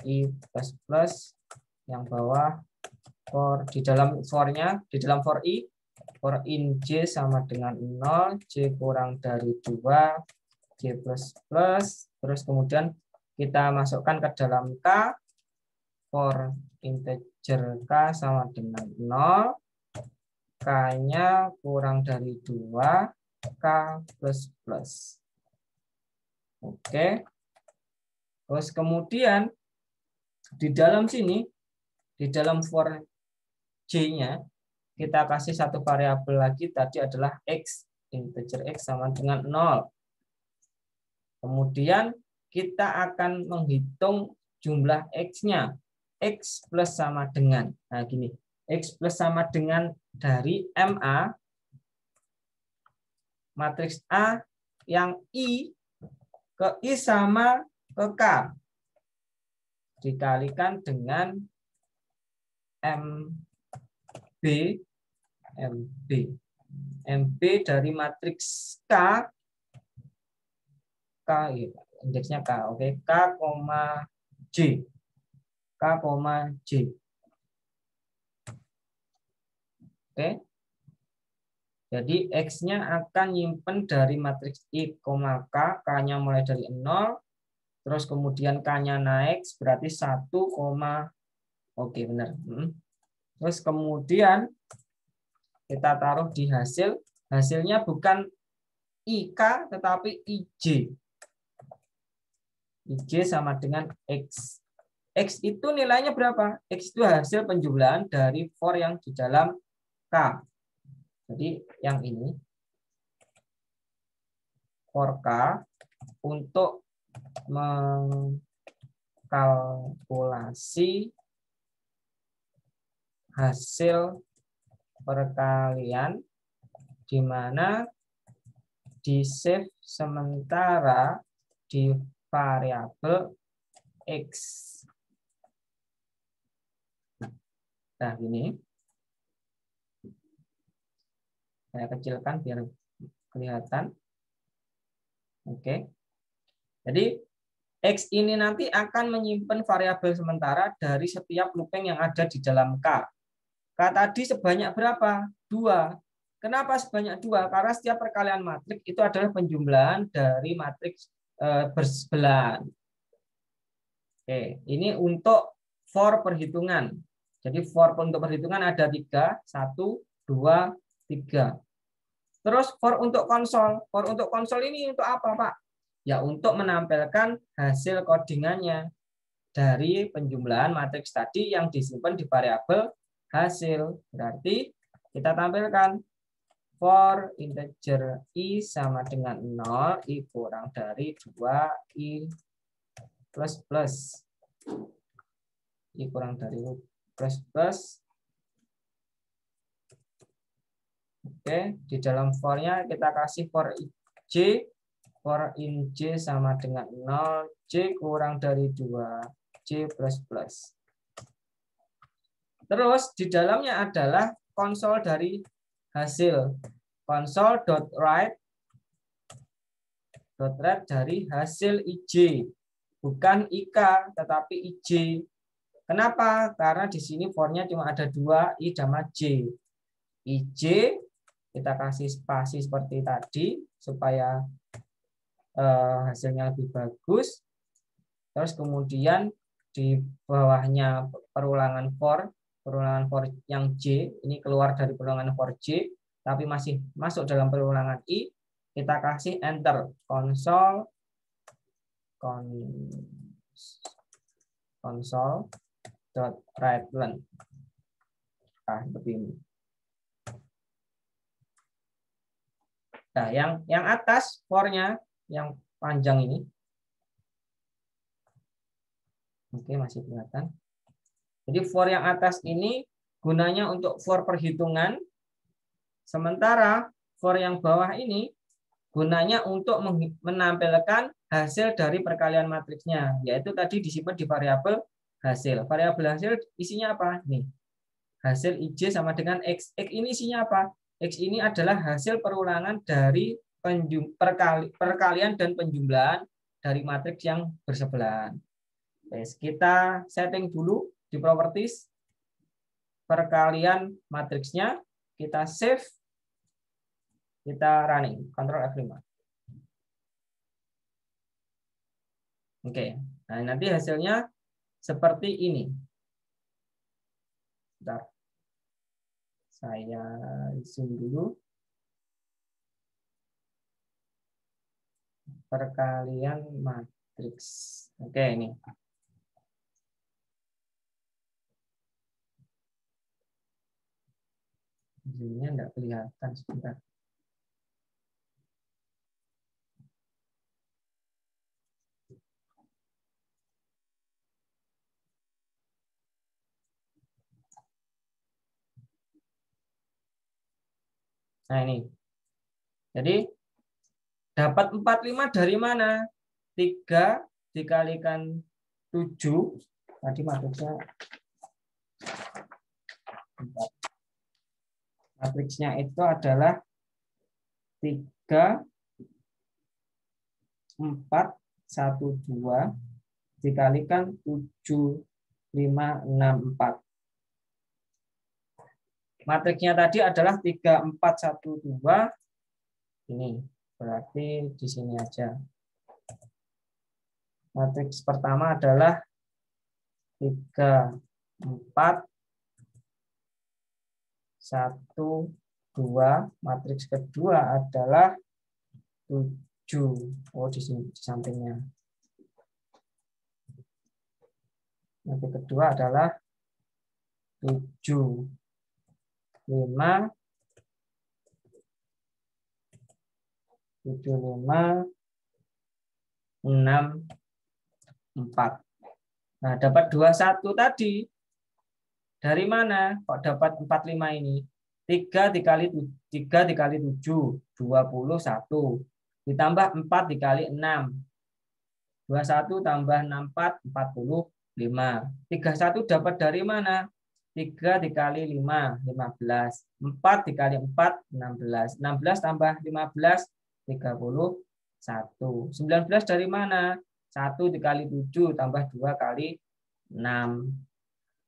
i plus yang bawah for di dalam for-nya, di dalam for i, for in j sama dengan 0, j kurang dari 2, j plus, terus kemudian kita masukkan ke dalam k, for integer k sama dengan 0, k-nya kurang dari 2, k plus. Oke. Terus kemudian di dalam sini, di dalam for j-nya, kita kasih satu variabel lagi, tadi adalah x, integer x sama dengan 0. Kemudian kita akan menghitung jumlah x-nya. X plus sama dengan, nah gini, x plus sama dengan dari MA, matriks A yang I ke I sama ke K, dikalikan dengan MB dari matriks K indeksnya K, oke, K, J. Oke. Jadi X-nya akan nyimpen dari matriks I, K, K-nya mulai dari 0, terus kemudian K-nya naik, berarti 1, oke benar. Terus kemudian kita taruh di hasil, hasilnya bukan IK tetapi IJ. IJ sama dengan X. X itu nilainya berapa? X itu hasil penjumlahan dari for yang di dalam K. Jadi yang ini for K untuk mengkalkulasi hasil perkalian di mana di save sementara di variabel X. Nah, ini saya kecilkan biar kelihatan. Oke. Jadi X ini nanti akan menyimpan variabel sementara dari setiap looping yang ada di dalam K. K tadi sebanyak berapa? 2. Kenapa sebanyak 2? Karena setiap perkalian matriks itu adalah penjumlahan dari matriks bersebelahan. Oke, ini untuk for perhitungan. Jadi for untuk perhitungan ada 3, 1, 2, 3. Terus for untuk konsol. For untuk konsol ini untuk apa, Pak? Ya untuk menampilkan hasil codingannya dari penjumlahan matriks tadi yang disimpan di variabel hasil. Berarti kita tampilkan for integer i sama dengan 0, i kurang dari 2, i plus. I kurang dari plus. Oke, di dalam for-nya kita kasih for j, for in j sama dengan 0, j kurang dari 2, j plus. Terus di dalamnya adalah konsol dari hasil. Console.write dari hasil IJ. Bukan IK, tetapi IJ. Kenapa? Karena di sini for-nya cuma ada 2, I sama J. IJ kita kasih spasi seperti tadi supaya hasilnya lebih bagus. Terus kemudian di bawahnya perulangan for yang J, ini keluar dari perulangan for J, tapi masih masuk dalam perulangan I, kita kasih enter console.writeLn. Nah, seperti ini. Nah, yang atas for-nya yang panjang ini. Oke, masih kelihatan. Jadi for yang atas ini gunanya untuk for perhitungan, sementara for yang bawah ini gunanya untuk menampilkan hasil dari perkalian matriksnya, yaitu tadi disimpan di variabel hasil. Variabel hasil isinya apa? Nih, hasil IJ sama dengan X. X ini isinya apa? X ini adalah hasil perulangan dari perkalian dan penjumlahan dari matriks yang bersebelahan. Kita setting dulu di properties perkalian matriksnya, kita save, kita running, Ctrl F5. Oke, nah nanti hasilnya seperti ini. Bentar. Saya zoom dulu. Perkalian matriks. Oke, ini. Zoomnya enggak kelihatan sebentar. Nah ini. Jadi dapat 45 dari mana? 3 dikalikan 7. Tadi matriksnya 4. Matriksnya itu adalah 3, 4, 1, 2 dikalikan 7, 5, 6, 4. Matriksnya tadi adalah 3, 4, 1, 2. Ini berarti di sini aja. Matriks pertama adalah 3, 4, 1, 2. Matriks kedua adalah 7. Oh, di sini di sampingnya. Matriks kedua adalah 7, 5, 7, 5, 6, 4. Nah, dapat 21 tadi. Dari mana kok dapat 45 ini? 3 dikali 7, 21. Ditambah 4 dikali 6. 21 tambah 64, 45. 31 dapat dari mana? 3 dikali 5, 15. 4 dikali 4, 16. 16 tambah 15, 31. 19 dari mana? 1 dikali 7 tambah 2 kali 6.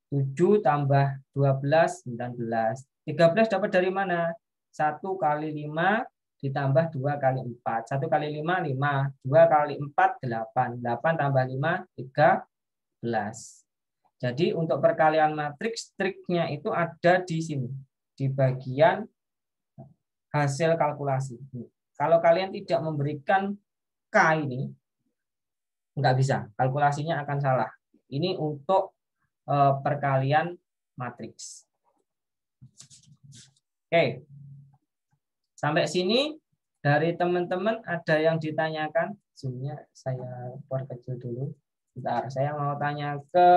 7 tambah 12, 19. 13 dapat dari mana? 1 kali 5 ditambah 2 kali 4. 1 kali 5, 5. 2 kali 4, 8. 8 tambah 5, 13. Jadi untuk perkalian matriks, triknya itu ada di sini. Di bagian hasil kalkulasi. Kalau kalian tidak memberikan K ini, nggak bisa. Kalkulasinya akan salah. Ini untuk perkalian matriks. Oke. Sampai sini dari teman-teman ada yang ditanyakan? Zoom-nya saya perkecil dulu. Bentar, saya mau tanya ke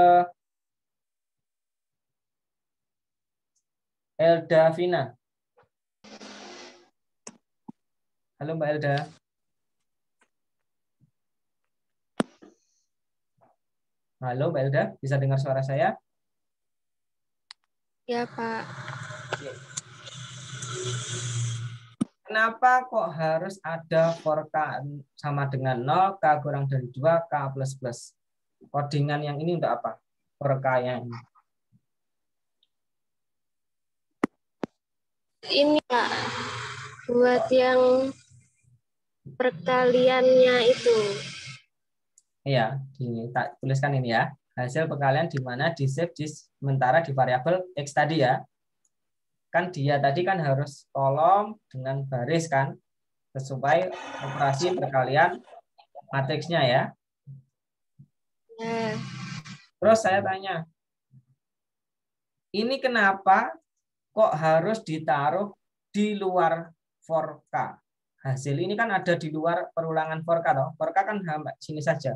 Elda Vina. Halo Mbak Elda. Halo Mbak Elda, bisa dengar suara saya? Ya, Pak. Kenapa kok harus ada for K sama dengan 0, K kurang dari 2, K plus plus? Codingan yang ini untuk apa? For K yang ini. Ini, Pak. Buat yang perkaliannya itu. Iya, tak tuliskan ini ya. Hasil perkalian di mana di save di sementara di variabel X tadi ya. Kan dia tadi kan harus kolom dengan baris kan, sesuai operasi perkalian matriksnya ya. Ya. Terus saya tanya, ini kenapa kok harus ditaruh di luar for K? hasil ini kan ada di luar perulangan for K toh. For K kan sini saja.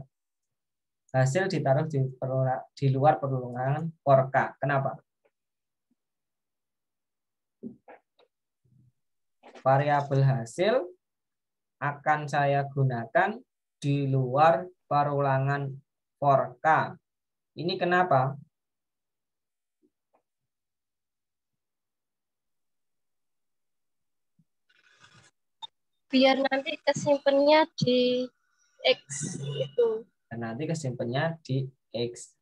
Hasil ditaruh di luar perulangan for K. Kenapa? Variabel hasil akan saya gunakan di luar perulangan for K. Ini kenapa? Biar nanti kesimpannya di X itu. Dan nanti kesimpannya di X.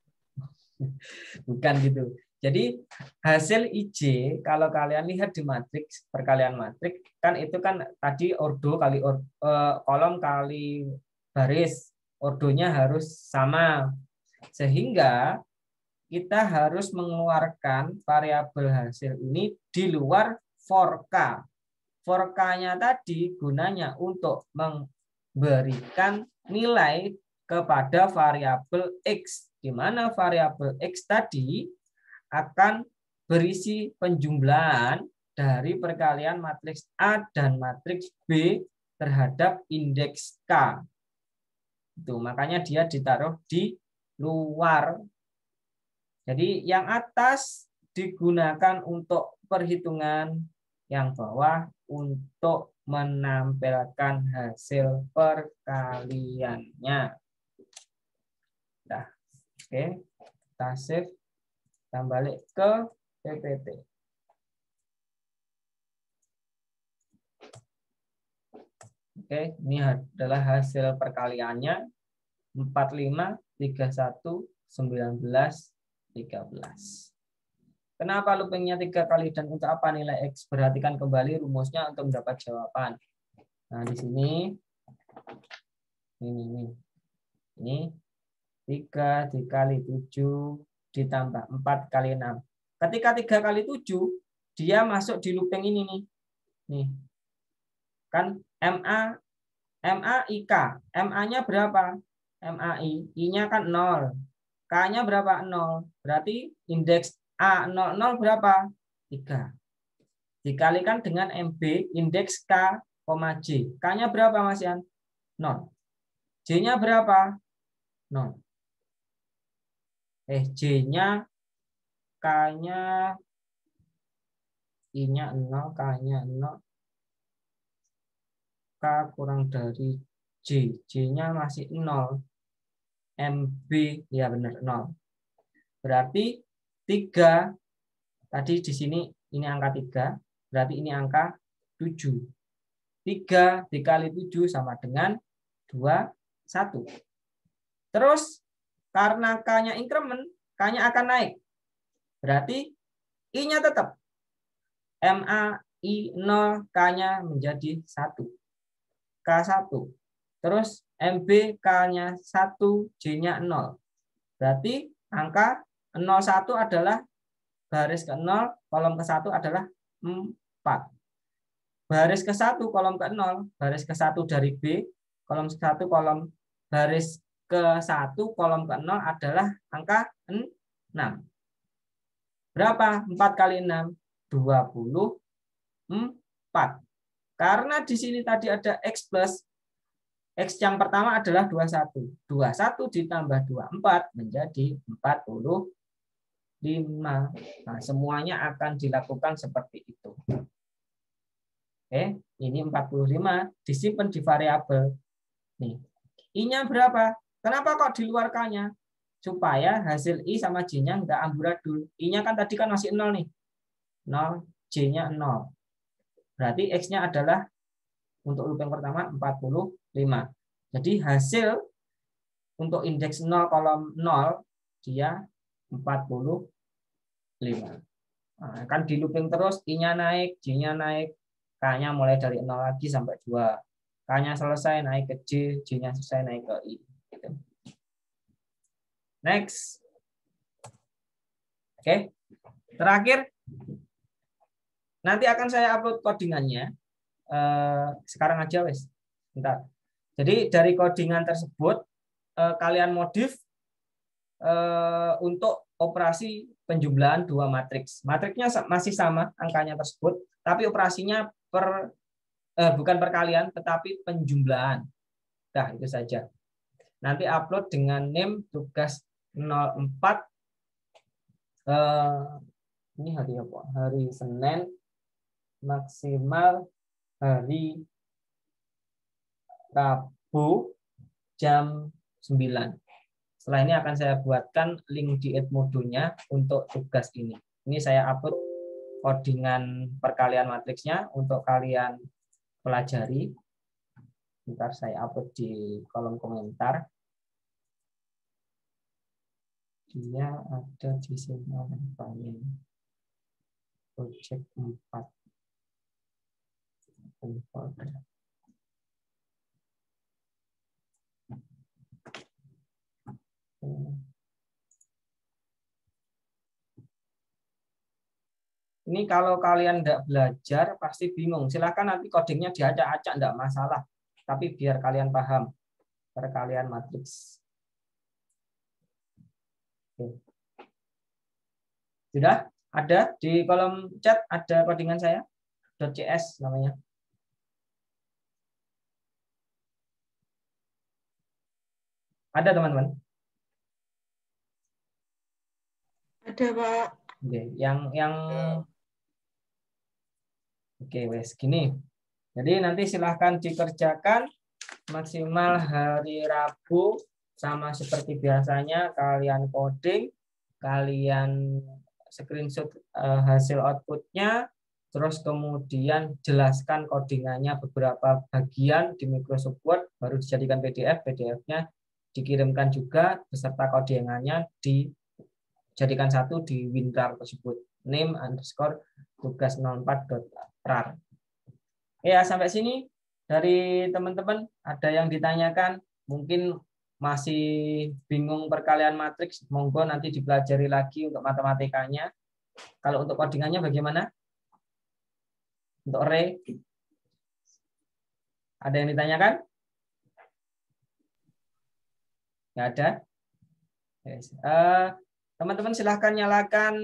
Bukan gitu. Jadi hasil IJ kalau kalian lihat di matriks perkalian matriks kan itu kan tadi ordo kali kolom kali baris, ordonya harus sama. Sehingga kita harus mengeluarkan variabel hasil ini di luar for K. For K-nya tadi gunanya untuk memberikan nilai kepada variabel X, di mana variabel X tadi akan berisi penjumlahan dari perkalian matriks A dan matriks B terhadap indeks K. Itu makanya dia ditaruh di luar. Jadi yang atas digunakan untuk perhitungan, yang bawah untuk menampilkan hasil perkaliannya. Nah, oke, kita save, kita balik ke PPT. Oke, ini adalah hasil perkaliannya 45, 31, 19, 13. Kenapa loopingnya 3 kali dan untuk apa nilai X? Perhatikan kembali rumusnya untuk mendapat jawaban. Nah, di sini ini 3 dikali 7 ditambah 4 kali 6. Ketika 3 kali 7 dia masuk di looping ini nih. Nih. Kan MAIK. MA-nya berapa? MAI. I-nya kan 0. K-nya berapa? 0. Berarti indeks A00 berapa? 3. Dikalikan dengan MB, indeks K, J. K-nya berapa, Mas Yan? 0. J-nya berapa? 0. J-nya, K-nya, I-nya 0, K-nya 0. K kurang dari J. J-nya masih 0. MB, ya benar, 0. Berarti 3, tadi di sini ini angka 3, berarti ini angka 7. 3 dikali 7 sama dengan 21. Terus, karena K-nya increment, K-nya akan naik. Berarti I-nya tetap. MAI0, K-nya menjadi 1. K1. Terus MB, K-nya 1, J-nya 0. Berarti angka 01 adalah baris ke-0, kolom ke-1 adalah 4. Baris ke-1, kolom ke-0, baris ke-1 dari B, kolom ke-1, kolom baris ke-1, kolom ke-0 adalah angka 6. Berapa? 4 kali 6? 24. Karena di sini tadi ada X plus, X yang pertama adalah 21. 21 ditambah 24 menjadi 45. Nah, semuanya akan dilakukan seperti itu. Oke, ini 45 disimpan di variabel. Nih, I-nya berapa? Kenapa kok di luar K-nya? Supaya hasil I sama J-nya enggak amburadul. I-nya kan tadi kan masih 0 nih. 0, J-nya 0. Berarti X-nya adalah untuk looping pertama 45. Jadi hasil untuk indeks 0 kolom 0 dia 45. Nah, kan di looping terus, I-nya naik, J-nya naik, K-nya mulai dari 0 lagi sampai 2. K-nya selesai naik ke J, J-nya selesai naik ke I. Gitu. Next. Oke. Terakhir, nanti akan saya upload codingannya. Sekarang aja wes. Bentar. Jadi dari codingan tersebut kalian modif untuk operasi penjumlahan 2 matriks. Matriksnya masih sama angkanya tersebut, tapi operasinya per bukan perkalian, tetapi penjumlahan. Nah, itu saja. Nanti upload dengan name tugas 04. Ini hari apa? Hari Senin, maksimal hari Rabu jam 9. Setelah ini akan saya buatkan link di Edmodo-nya untuk tugas ini. Ini saya upload codingan perkalian matriksnya untuk kalian pelajari. Ntar saya upload di kolom komentar. Dia ada di sini project 4. Ini kalau kalian tidak belajar pasti bingung. Silahkan nanti codingnya diacak-acak, tidak masalah. Tapi biar kalian paham perkalian matriks. Oke. Sudah ada di kolom chat, ada codingan saya .cs namanya. Ada teman-teman? Ada, Pak. Oke, Oke, wes gini. Jadi nanti silahkan dikerjakan maksimal hari Rabu, sama seperti biasanya kalian coding, kalian screenshot hasil outputnya, terus kemudian jelaskan codingannya beberapa bagian di Microsoft Word, baru dijadikan PDF, PDF-nya dikirimkan juga beserta codingannya dijadikan satu di WinRAR tersebut, name_tugas04.rar. Ya, sampai sini dari teman-teman ada yang ditanyakan, mungkin masih bingung perkalian matriks, monggo nanti dipelajari lagi untuk matematikanya. Kalau untuk codingannya bagaimana? Untuk array ada yang ditanyakan? Nggak ada? Yes. Teman-teman silahkan nyalakan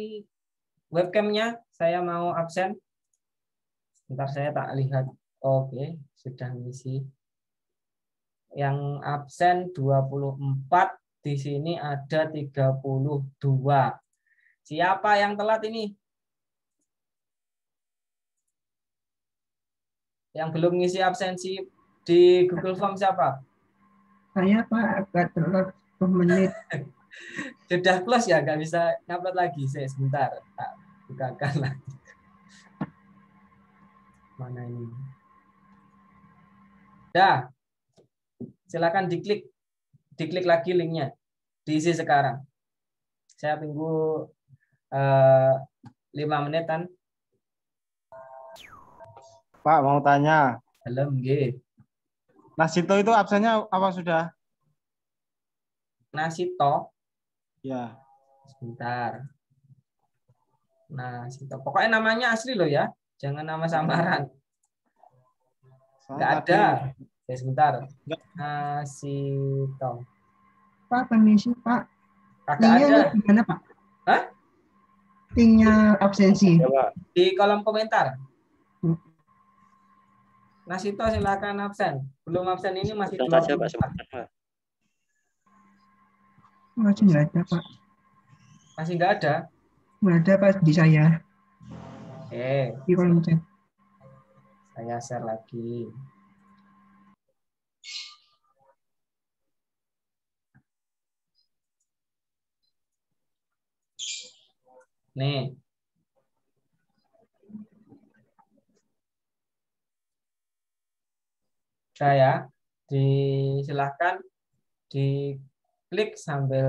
webcamnya. Saya mau absen. Bentar saya tak lihat. Oke, sudah ngisi. Yang absen 24, di sini ada 32. Siapa yang telat ini? Yang belum ngisi absensi di Google Form siapa? Saya Pak agak telat 10 menit. Sudah close ya, nggak bisa ngupload lagi. Saya sebentar, tak bukakan lagi. Mana ini? Dah, silakan diklik lagi linknya, diisi sekarang. Saya tunggu 5 menitan. Pak, mau tanya. Halo, nggih. Nasito itu absennya apa sudah? Nasito. Ya. Sebentar. Nasito. Pokoknya namanya asli loh ya. Jangan nama samaran. Enggak ada. Ya, sebentar. Nasito. Pak, permisi Pak. Kagak ada. Di mana Pak? Hah? Linknya absensi. Di kolom komentar. Nasito silakan absen. Belum absen ini masih 24. Masih nggak ada Pak. Masih nggak ada? Nggak ada Pak di saya. Oke. Di kolom chat. Saya share lagi. Nih. Saya disilahkan diklik sambil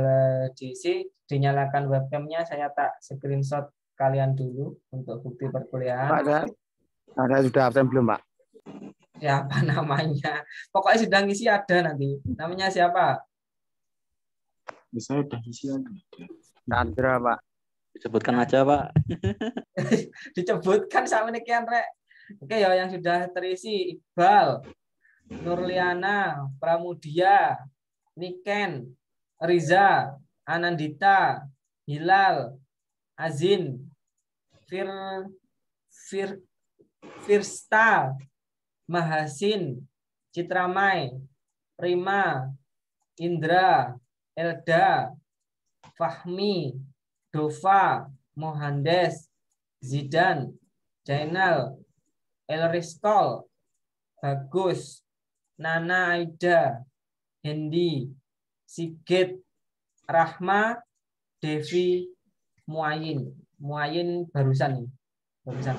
diisi, dinyalakan webcamnya. Saya tak screenshot kalian dulu untuk bukti perkuliahan. Pak, ada sudah absen belum, Pak? Siapa namanya? Pokoknya sudah ngisi ada nanti. Namanya siapa? Bisa udah ngisi aja. Chandra, Pak. Disebutkan aja, Pak. Disebutkan sama nekian rek. Oke ya, yang sudah terisi Iqbal, Nurliana, Pramudia, Niken, Riza, Anandita, Hilal, Azin, Firsta, Mahasin, Citramai, Prima, Indra, Elda, Fahmi, Dova, Mohandes, Zidan, Jainal, Elristol, Bagus, Nana Aida, Hendi, Sigit, Rahma, Devi, Muayin. Muayin barusan nih. Barusan.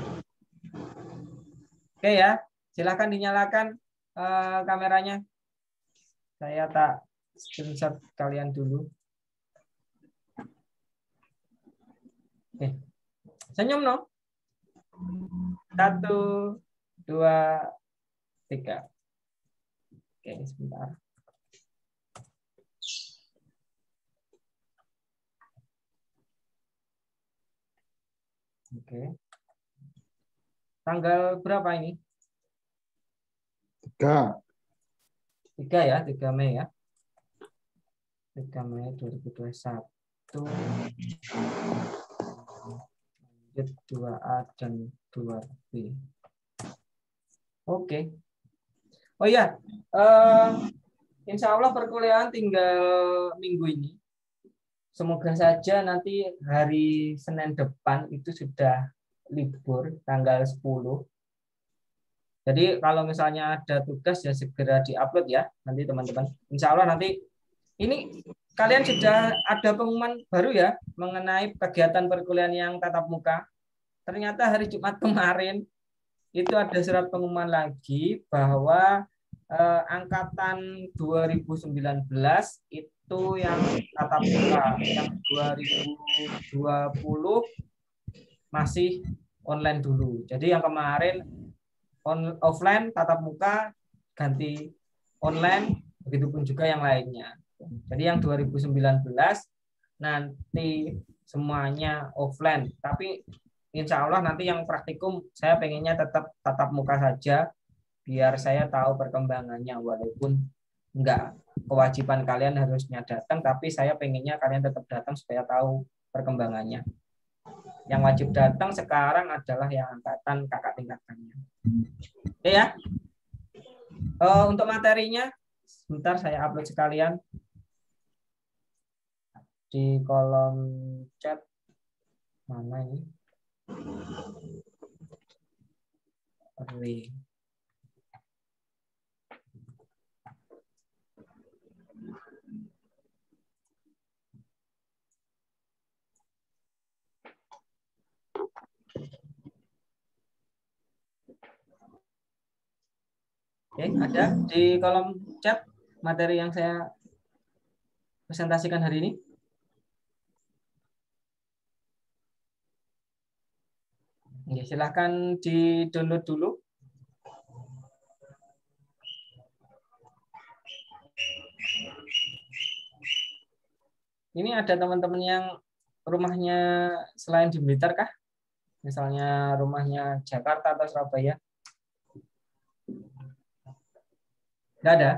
Oke ya, silakan dinyalakan kameranya. Saya tak screenshot kalian dulu. Oke. Senyum no. 1, 2, 3. Oke, sebentar. Oke. Tanggal berapa ini? 3. 3 ya, 3 Mei ya. 3 Mei 2021. Lanjut 2A dan 2B. Oke. Oh ya, insya Allah perkuliahan tinggal minggu ini. Semoga saja nanti hari Senin depan itu sudah libur tanggal 10. Jadi kalau misalnya ada tugas ya segera diupload ya nanti teman-teman. Insya Allah nanti ini kalian sudah ada pengumuman baru ya mengenai kegiatan perkuliahan yang tatap muka. Ternyata hari Jumat kemarin itu ada surat pengumuman lagi bahwa angkatan 2019 itu yang tatap muka, yang 2020 masih online dulu. Jadi yang kemarin offline tatap muka ganti online, begitupun juga yang lainnya. Jadi yang 2019 nanti semuanya offline, tapi insya Allah nanti yang praktikum saya pengennya tetap tatap muka saja, biar saya tahu perkembangannya, walaupun enggak kewajiban kalian harusnya datang, tapi saya pengennya kalian tetap datang supaya tahu perkembangannya. Yang wajib datang sekarang adalah yang angkatan kakak tingkatannya. Oke ya. Untuk materinya, sebentar saya upload sekalian di kolom chat. Mana ini? Oke, ada di kolom chat materi yang saya presentasikan hari ini. Ya, silahkan di-download dulu. Ini ada teman-teman yang rumahnya selain di Blitar kah? Misalnya rumahnya Jakarta atau Surabaya? Nggak ada?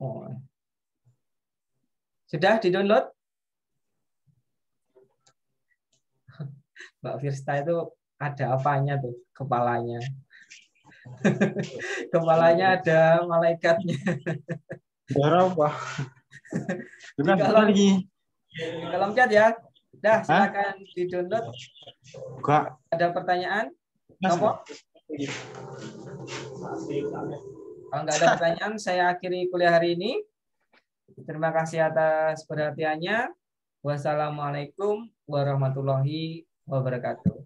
Oh. Sudah di-download? Mbak Firsta itu ada apanya tuh kepalanya? Kepalanya ada malaikatnya. Berapa? Di kolom chat ya. Dah, silakan di-download. Enggak. Ada pertanyaan? Apa? Kalau nggak ada pertanyaan, saya akhiri kuliah hari ini. Terima kasih atas perhatiannya. Wassalamualaikum warahmatullahi wabarakatuh.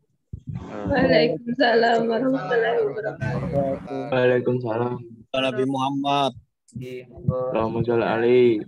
Waalaikumsalam warahmatullahi wabarakatuh. Waalaikumsalam. Nabi Muhammad. Allahumma Allahumma sholli alaihi.